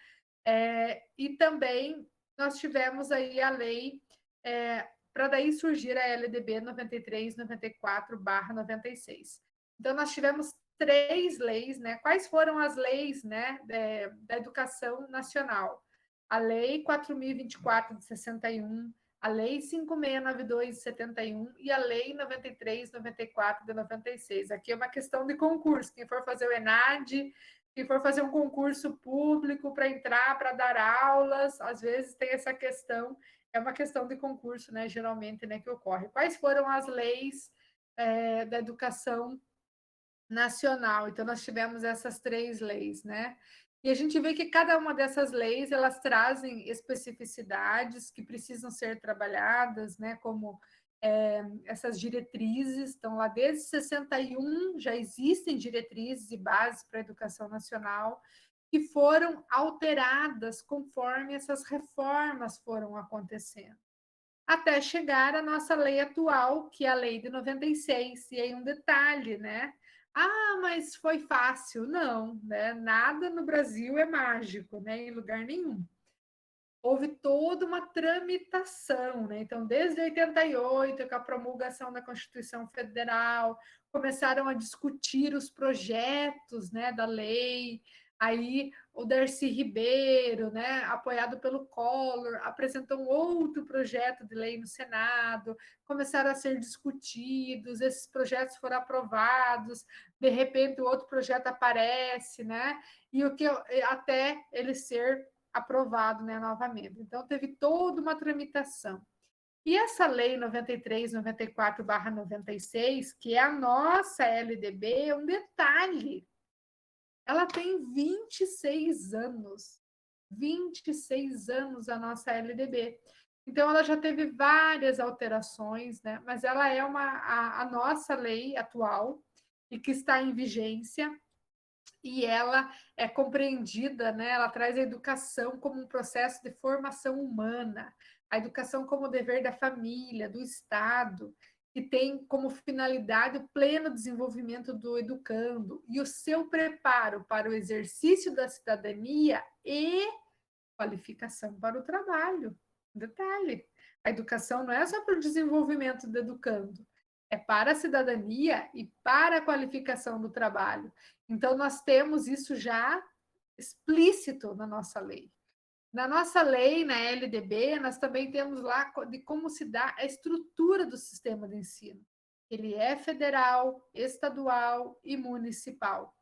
E também nós tivemos aí a lei, para daí surgir a LDB 93, 94/96. Então, nós tivemos 3 leis, né? Quais foram as leis, né, da educação nacional? A Lei 4.024 de 61, a Lei 5.692 de 71 e a Lei 93, 94 de 96. Aqui é uma questão de concurso. Quem for fazer o ENAD, quem for fazer um concurso público para entrar, para dar aulas, às vezes tem essa questão, é uma questão de concurso, né, geralmente, né, que ocorre. Quais foram as leis da educação nacional? Então, nós tivemos essas 3 leis, né? E a gente vê que cada uma dessas leis, elas trazem especificidades que precisam ser trabalhadas, né? Como essas diretrizes, estão lá desde 61, já existem diretrizes e bases para a educação nacional, que foram alteradas conforme essas reformas foram acontecendo, até chegar à nossa lei atual, que é a lei de 96. E aí um detalhe, né? Ah, mas foi fácil. Não, né? Nada no Brasil é mágico, né? Em lugar nenhum. Houve toda uma tramitação, né? Então, desde 88, com a promulgação da Constituição Federal, começaram a discutir os projetos, né, da lei. Aí o Darcy Ribeiro, né, apoiado pelo Collor, apresentou um outro projeto de lei no Senado, começaram a ser discutidos, esses projetos foram aprovados, de repente o outro projeto aparece, né? E o que até ele ser aprovado, né, novamente. Então, teve toda uma tramitação. E essa lei 93, 94/96, que é a nossa LDB, é um detalhe. Ela tem 26 anos. 26 anos a nossa LDB. Então, ela já teve várias alterações, né? Mas ela é a nossa lei atual e que está em vigência, e ela é compreendida, né? Ela traz a educação como um processo de formação humana, a educação como dever da família, do Estado, que tem como finalidade o pleno desenvolvimento do educando e o seu preparo para o exercício da cidadania e qualificação para o trabalho. Detalhe: a educação não é só para o desenvolvimento do educando, é para a cidadania e para a qualificação do trabalho. Então, nós temos isso já explícito na nossa lei. Na nossa lei, na LDB, nós também temos lá de como se dá a estrutura do sistema de ensino. Ele é federal, estadual e municipal,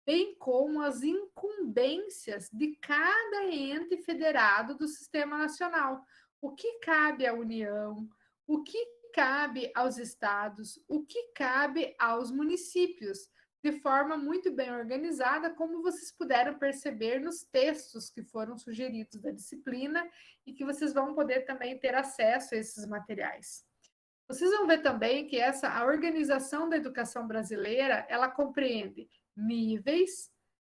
bem como as incumbências de cada ente federado do sistema nacional. O que cabe à União, o que cabe aos estados, o que cabe aos municípios, de forma muito bem organizada, como vocês puderam perceber nos textos que foram sugeridos da disciplina e que vocês vão poder também ter acesso a esses materiais. Vocês vão ver também que a organização da educação brasileira, ela compreende níveis,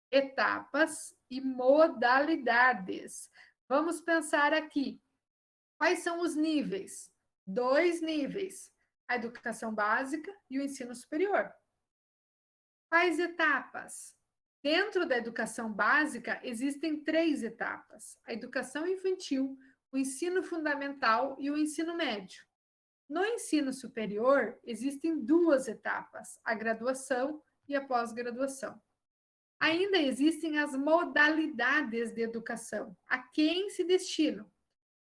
etapas e modalidades. Vamos pensar aqui. Quais são os níveis? 2 níveis: a educação básica e o ensino superior. Quais etapas? Dentro da educação básica, existem 3 etapas: a educação infantil, o ensino fundamental e o ensino médio. No ensino superior, existem 2 etapas: a graduação e a pós-graduação. Ainda existem as modalidades de educação. A quem se destinam?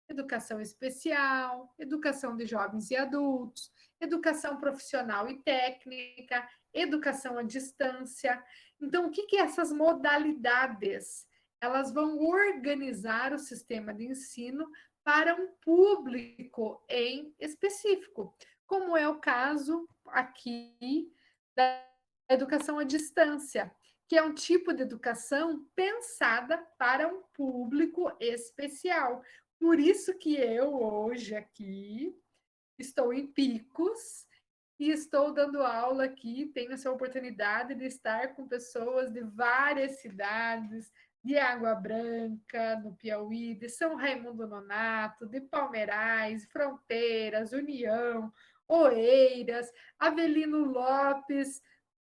Educação especial, educação de jovens e adultos, educação profissional e técnica, educação à distância. Então, o que essas modalidades? Elas vão organizar o sistema de ensino para um público em específico, como é o caso aqui da educação à distância, que é um tipo de educação pensada para um público especial. Por isso que eu hoje aqui estou em Picos e estou dando aula aqui, tenho essa oportunidade de estar com pessoas de várias cidades, de Água Branca, no Piauí, de São Raimundo Nonato, de Palmeirais, Fronteiras, União, Oeiras, Avelino Lopes,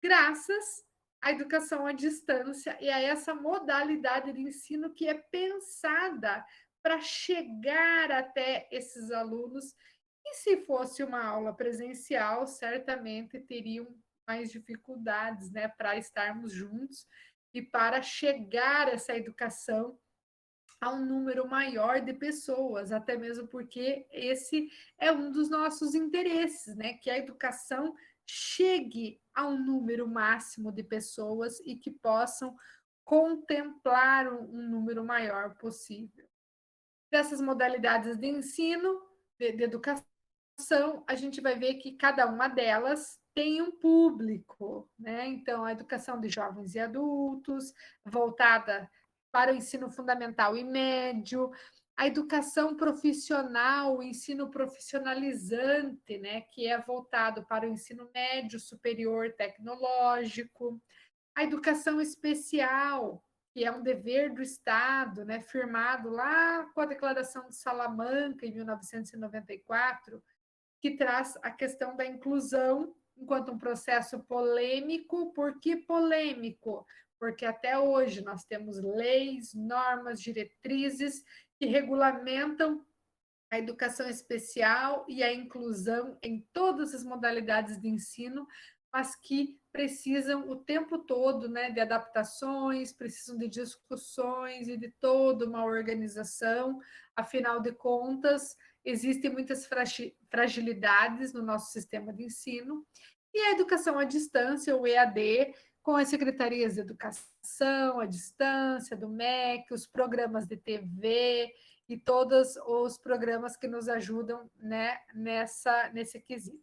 graças a educação à distância e a essa modalidade de ensino que é pensada para chegar até esses alunos. E se fosse uma aula presencial, certamente teriam mais dificuldades, né, para estarmos juntos e para chegar essa educação a um número maior de pessoas, até mesmo porque esse é um dos nossos interesses, né? Que a educação chegue a um número máximo de pessoas e que possam contemplar um número maior possível. Dessas modalidades de ensino, de educação, a gente vai ver que cada uma delas tem um público, né? Então, a educação de jovens e adultos, voltada para o ensino fundamental e médio, a educação profissional, o ensino profissionalizante, né, que é voltado para o ensino médio, superior, tecnológico, a educação especial, que é um dever do Estado, né, firmado lá com a Declaração de Salamanca, em 1994, que traz a questão da inclusão enquanto um processo polêmico. Por que polêmico? Porque até hoje nós temos leis, normas, diretrizes que regulamentam a educação especial e a inclusão em todas as modalidades de ensino, mas que precisam o tempo todo, né, de adaptações, precisam de discussões e de toda uma organização. Afinal de contas, existem muitas fragilidades no nosso sistema de ensino. E a educação à distância, o EAD, com as secretarias de educação à distância, do MEC, os programas de TV, e todos os programas que nos ajudam, né, nesse quesito.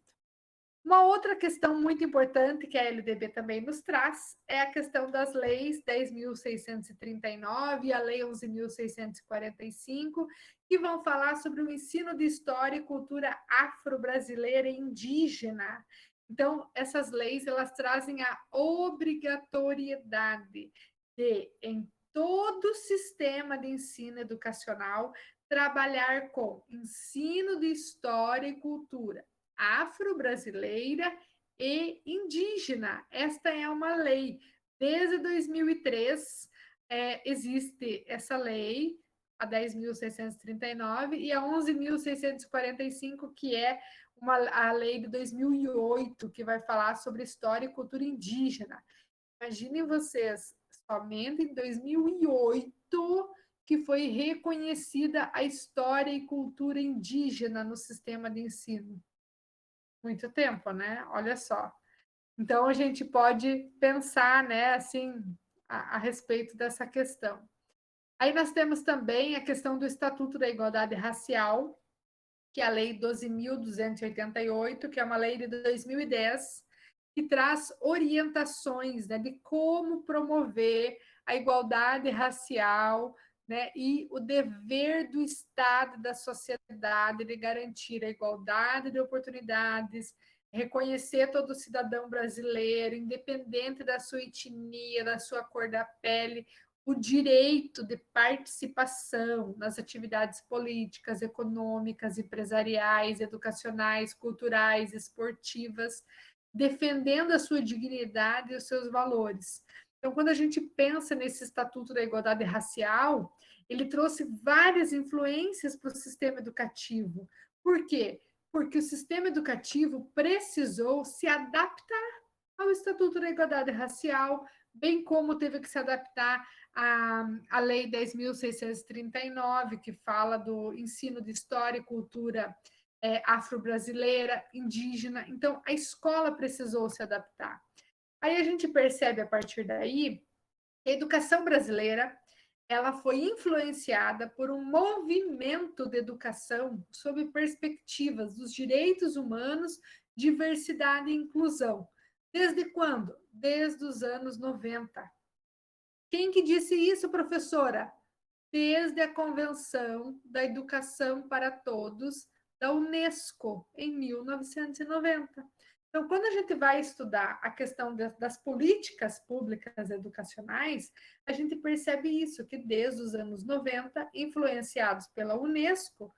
Uma outra questão muito importante que a LDB também nos traz é a questão das leis 10.639 e a Lei 11.645, que vão falar sobre o ensino de história e cultura afro-brasileira e indígena. Então, essas leis, elas trazem a obrigatoriedade de, em todo o sistema de ensino educacional, trabalhar com ensino de história e cultura afro-brasileira e indígena. Esta é uma lei. Desde 2003 existe essa lei, a 10.639 e a 11.645, que é a lei de 2008, que vai falar sobre história e cultura indígena. Imaginem vocês, somente em 2008 que foi reconhecida a história e cultura indígena no sistema de ensino. Muito tempo, né? Olha só. Então a gente pode pensar, né, assim, a respeito dessa questão. Aí nós temos também a questão do Estatuto da Igualdade Racial, que é a Lei 12.288, que é uma lei de 2010, que traz orientações, né, de como promover a igualdade racial, né, e o dever do Estado e da sociedade de garantir a igualdade de oportunidades, reconhecer todo cidadão brasileiro, independente da sua etnia, da sua cor da pele, o direito de participação nas atividades políticas, econômicas, empresariais, educacionais, culturais, esportivas, defendendo a sua dignidade e os seus valores. Então, quando a gente pensa nesse Estatuto da Igualdade Racial, ele trouxe várias influências para o sistema educativo. Por quê? Porque o sistema educativo precisou se adaptar ao Estatuto da Igualdade Racial, bem como teve que se adaptar à Lei 10.639, que fala do ensino de história e cultura afro-brasileira, indígena. Então, a escola precisou se adaptar. Aí a gente percebe, a partir daí, que a educação brasileira ela foi influenciada por um movimento de educação sob perspectivas dos direitos humanos, diversidade e inclusão. Desde quando? Desde os anos 90. Quem que disse isso, professora? Desde a Convenção da Educação para Todos da Unesco, em 1990. Então, quando a gente vai estudar a questão das políticas públicas educacionais, a gente percebe isso, que desde os anos 90, influenciados pela Unesco,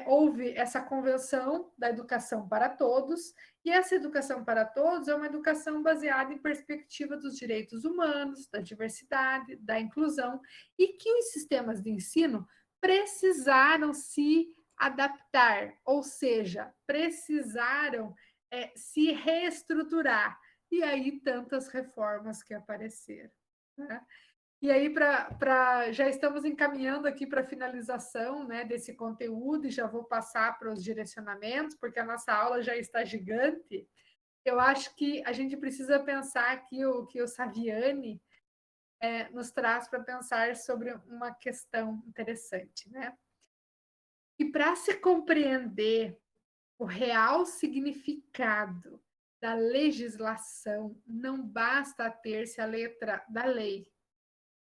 houve essa convenção da educação para todos, e essa educação para todos é uma educação baseada em perspectiva dos direitos humanos, da diversidade, da inclusão, e que os sistemas de ensino precisaram se adaptar, ou seja, precisaram se reestruturar. E aí tantas reformas que apareceram. Né? E aí, já estamos encaminhando aqui para a finalização, né, desse conteúdo, e já vou passar para os direcionamentos, porque a nossa aula já está gigante. Eu acho que a gente precisa pensar aqui o que o Saviani nos traz para pensar sobre uma questão interessante. Né? E para se compreender o real significado da legislação, não basta ter-se a letra da lei,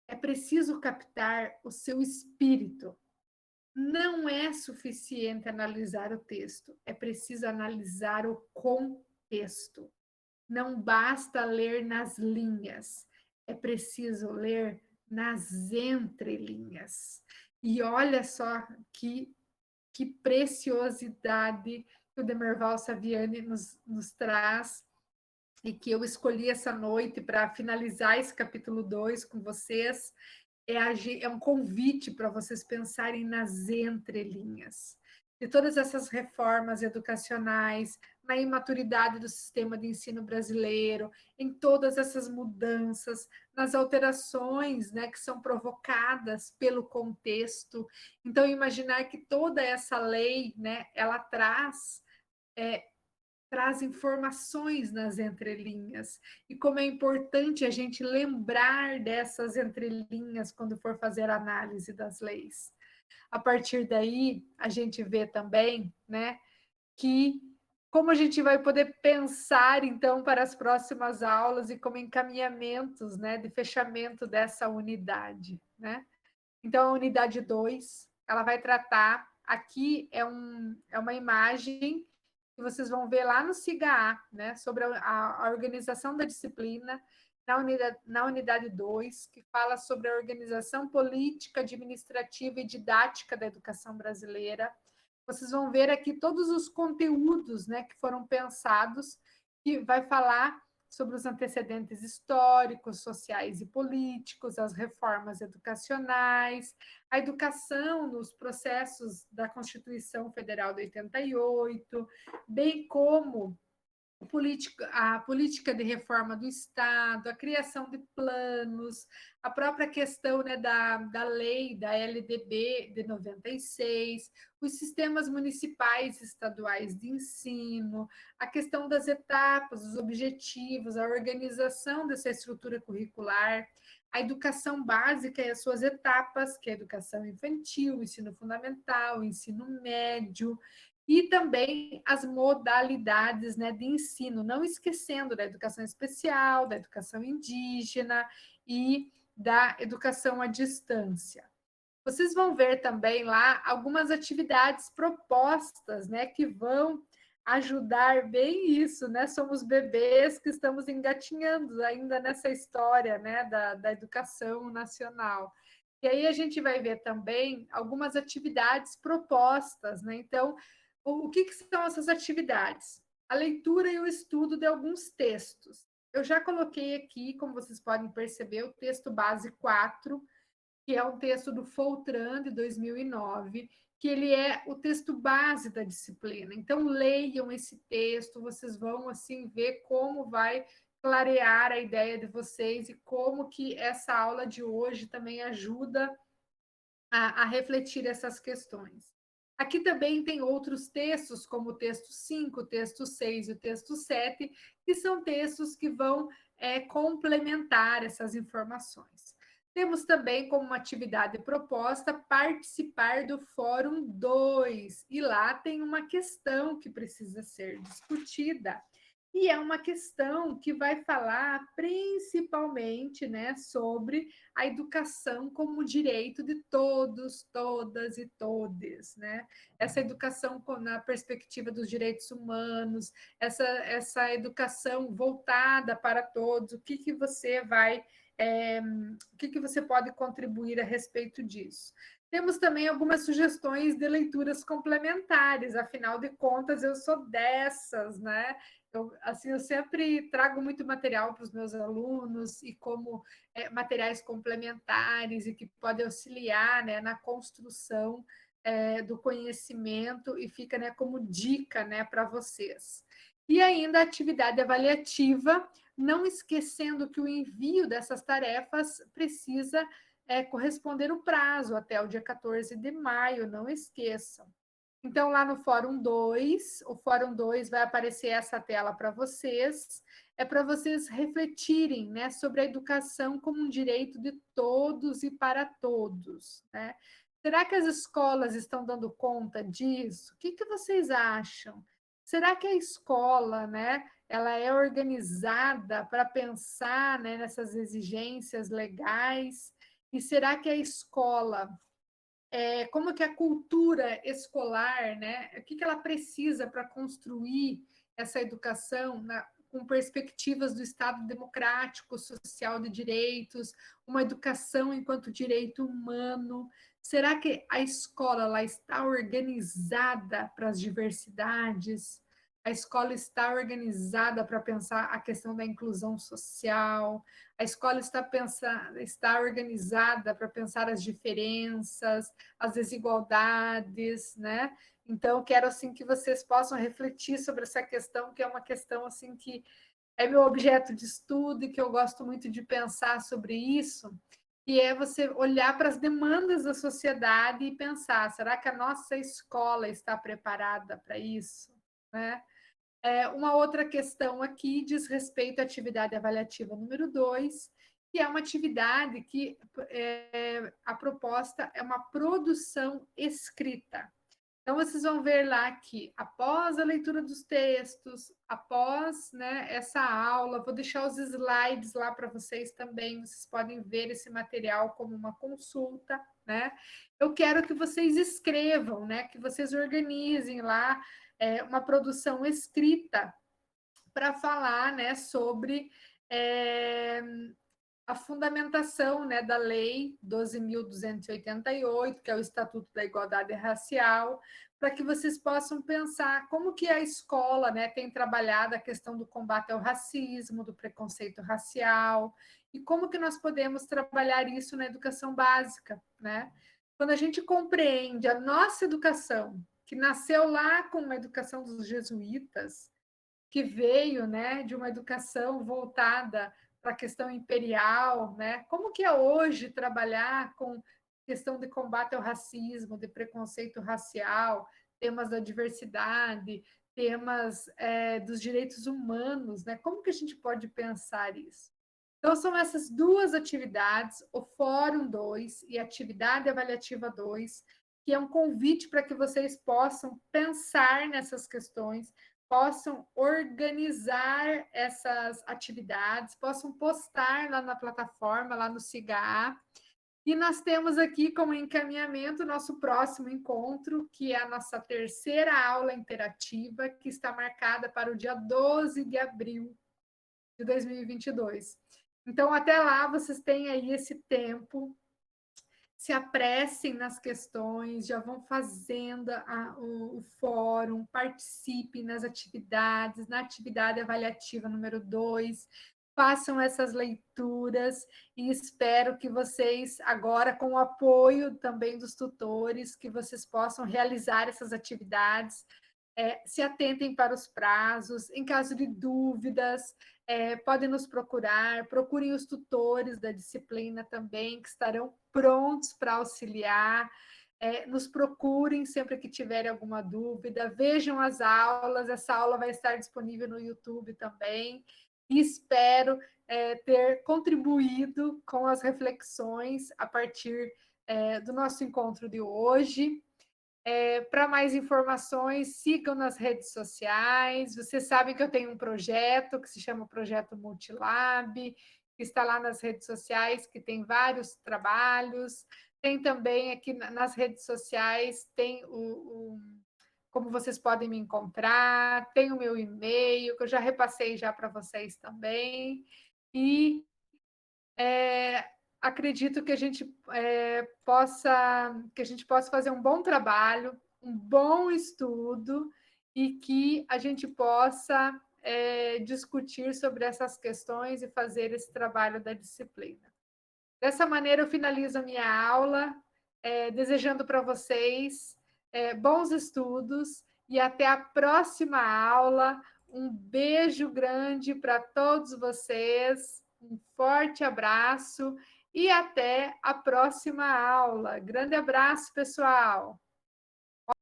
é preciso captar o seu espírito. Não é suficiente analisar o texto, é preciso analisar o contexto. Não basta ler nas linhas, é preciso ler nas entrelinhas. E olha só que preciosidade que o Demerval Saviani nos traz, e que eu escolhi essa noite para finalizar esse capítulo 2 com vocês, é um convite para vocês pensarem nas entrelinhas de todas essas reformas educacionais, na imaturidade do sistema de ensino brasileiro, em todas essas mudanças, nas alterações, né, que são provocadas pelo contexto. Então, imaginar que toda essa lei, né, ela traz informações nas entrelinhas, e como é importante a gente lembrar dessas entrelinhas quando for fazer a análise das leis. A partir daí, a gente vê também, né, que como a gente vai poder pensar, então, para as próximas aulas e como encaminhamentos, né, de fechamento dessa unidade, né? Então, a unidade 2, ela vai tratar, aqui é uma imagem que vocês vão ver lá no SIGA, né, sobre a organização da disciplina, na unidade 2, que fala sobre a organização política, administrativa e didática da educação brasileira. Vocês vão ver aqui todos os conteúdos, né, que foram pensados, que vai falar sobre os antecedentes históricos, sociais e políticos, as reformas educacionais, a educação nos processos da Constituição Federal de 88, bem como a política de reforma do Estado, a criação de planos, a própria questão, né, da lei, da LDB de 96, os sistemas municipais e estaduais de ensino, a questão das etapas, os objetivos, a organização dessa estrutura curricular, a educação básica e as suas etapas, que é a educação infantil, ensino fundamental, ensino médio, e também as modalidades, né, de ensino, não esquecendo da educação especial, da educação indígena e da educação à distância. Vocês vão ver também lá algumas atividades propostas, né, que vão ajudar bem isso, né? Somos bebês que estamos engatinhando ainda nessa história, né, da educação nacional. E aí a gente vai ver também algumas atividades propostas, né? Então, o que são essas atividades? A leitura e o estudo de alguns textos. Eu já coloquei aqui, como vocês podem perceber, o texto base 4, que é um texto do Fortran, de 2009, que ele é o texto base da disciplina. Então, leiam esse texto, vocês vão assim ver como vai clarear a ideia de vocês e como que essa aula de hoje também ajuda a refletir essas questões. Aqui também tem outros textos, como o texto 5, o texto 6 e o texto 7, que são textos que vão complementar essas informações. Temos também como uma atividade proposta participar do Fórum 2, e lá tem uma questão que precisa ser discutida, e é uma questão que vai falar principalmente, né, sobre a educação como direito de todos, todas e todes, né? Essa educação na perspectiva dos direitos humanos, essa educação voltada para todos, o que você vai, o que você pode contribuir a respeito disso? Temos também algumas sugestões de leituras complementares, afinal de contas, eu sou dessas, né? Eu sempre trago muito material para os meus alunos e como materiais complementares e que podem auxiliar, né, na construção do conhecimento e fica, né, como dica, né, para vocês. E ainda a atividade avaliativa, não esquecendo que o envio dessas tarefas precisa corresponder o prazo até o dia 14 de maio, não esqueçam. Então, lá no Fórum 2, o Fórum 2 vai aparecer essa tela para vocês, é para vocês refletirem, né, sobre a educação como um direito de todos e para todos, né? Será que as escolas estão dando conta disso? O que, que vocês acham? Será que a escola, né, ela é organizada para pensar, né, nessas exigências legais? E será que a escola, como que a cultura escolar, né, o que, que ela precisa para construir essa educação com perspectivas do Estado democrático, social de direitos, uma educação enquanto direito humano? Será que a escola ela está organizada para as diversidades? A escola está organizada para pensar a questão da inclusão social? A escola está organizada para pensar as diferenças, as desigualdades, né? Então, quero assim que vocês possam refletir sobre essa questão, que é uma questão assim que é meu objeto de estudo e que eu gosto muito de pensar sobre isso, e é você olhar para as demandas da sociedade e pensar, será que a nossa escola está preparada para isso, né? Uma outra questão aqui diz respeito à atividade avaliativa número 2, que é uma atividade que a proposta é uma produção escrita. Então, vocês vão ver lá que, após a leitura dos textos, após, né, essa aula, vou deixar os slides lá para vocês também, vocês podem ver esse material como uma consulta, né? Eu quero que vocês escrevam, né, que vocês organizem lá uma produção escrita para falar, né, sobre a fundamentação, né, da Lei 12.288, que é o Estatuto da Igualdade Racial, para que vocês possam pensar como que a escola, né, tem trabalhado a questão do combate ao racismo, do preconceito racial, e como que nós podemos trabalhar isso na educação básica, né? Quando a gente compreende a nossa educação, que nasceu lá com a educação dos jesuítas, que veio, né, de uma educação voltada para a questão imperial, né? Como que é hoje trabalhar com questão de combate ao racismo, de preconceito racial, temas da diversidade, temas dos direitos humanos, né? Como que a gente pode pensar isso? Então, são essas duas atividades, o Fórum 2 e a Atividade Avaliativa 2, que é um convite para que vocês possam pensar nessas questões, possam organizar essas atividades, possam postar lá na plataforma, lá no SIGA. E nós temos aqui como encaminhamento o nosso próximo encontro, que é a nossa terceira aula interativa, que está marcada para o dia 12 de abril de 2022. Então, até lá, vocês têm aí esse tempo, se apressem nas questões, já vão fazendo o fórum, participem nas atividades, na atividade avaliativa número 2, façam essas leituras e espero que vocês, agora com o apoio também dos tutores, que vocês possam realizar essas atividades, se atentem para os prazos, em caso de dúvidas, podem nos procurar, procurem os tutores da disciplina também, que estarão prontos para auxiliar, nos procurem sempre que tiverem alguma dúvida, vejam as aulas, essa aula vai estar disponível no YouTube também, e espero ter contribuído com as reflexões a partir do nosso encontro de hoje. Para mais informações, sigam nas redes sociais. Vocês sabem que eu tenho um projeto que se chama Projeto Multilab, que está lá nas redes sociais, que tem vários trabalhos. Tem também aqui nas redes sociais, tem como vocês podem me encontrar, tem o meu e-mail, que eu já repassei já para vocês também. E acredito que que a gente possa fazer um bom trabalho, um bom estudo e que a gente possa discutir sobre essas questões e fazer esse trabalho da disciplina. Dessa maneira, eu finalizo a minha aula, desejando para vocês bons estudos e até a próxima aula. Um beijo grande para todos vocês, um forte abraço e até a próxima aula. Grande abraço, pessoal!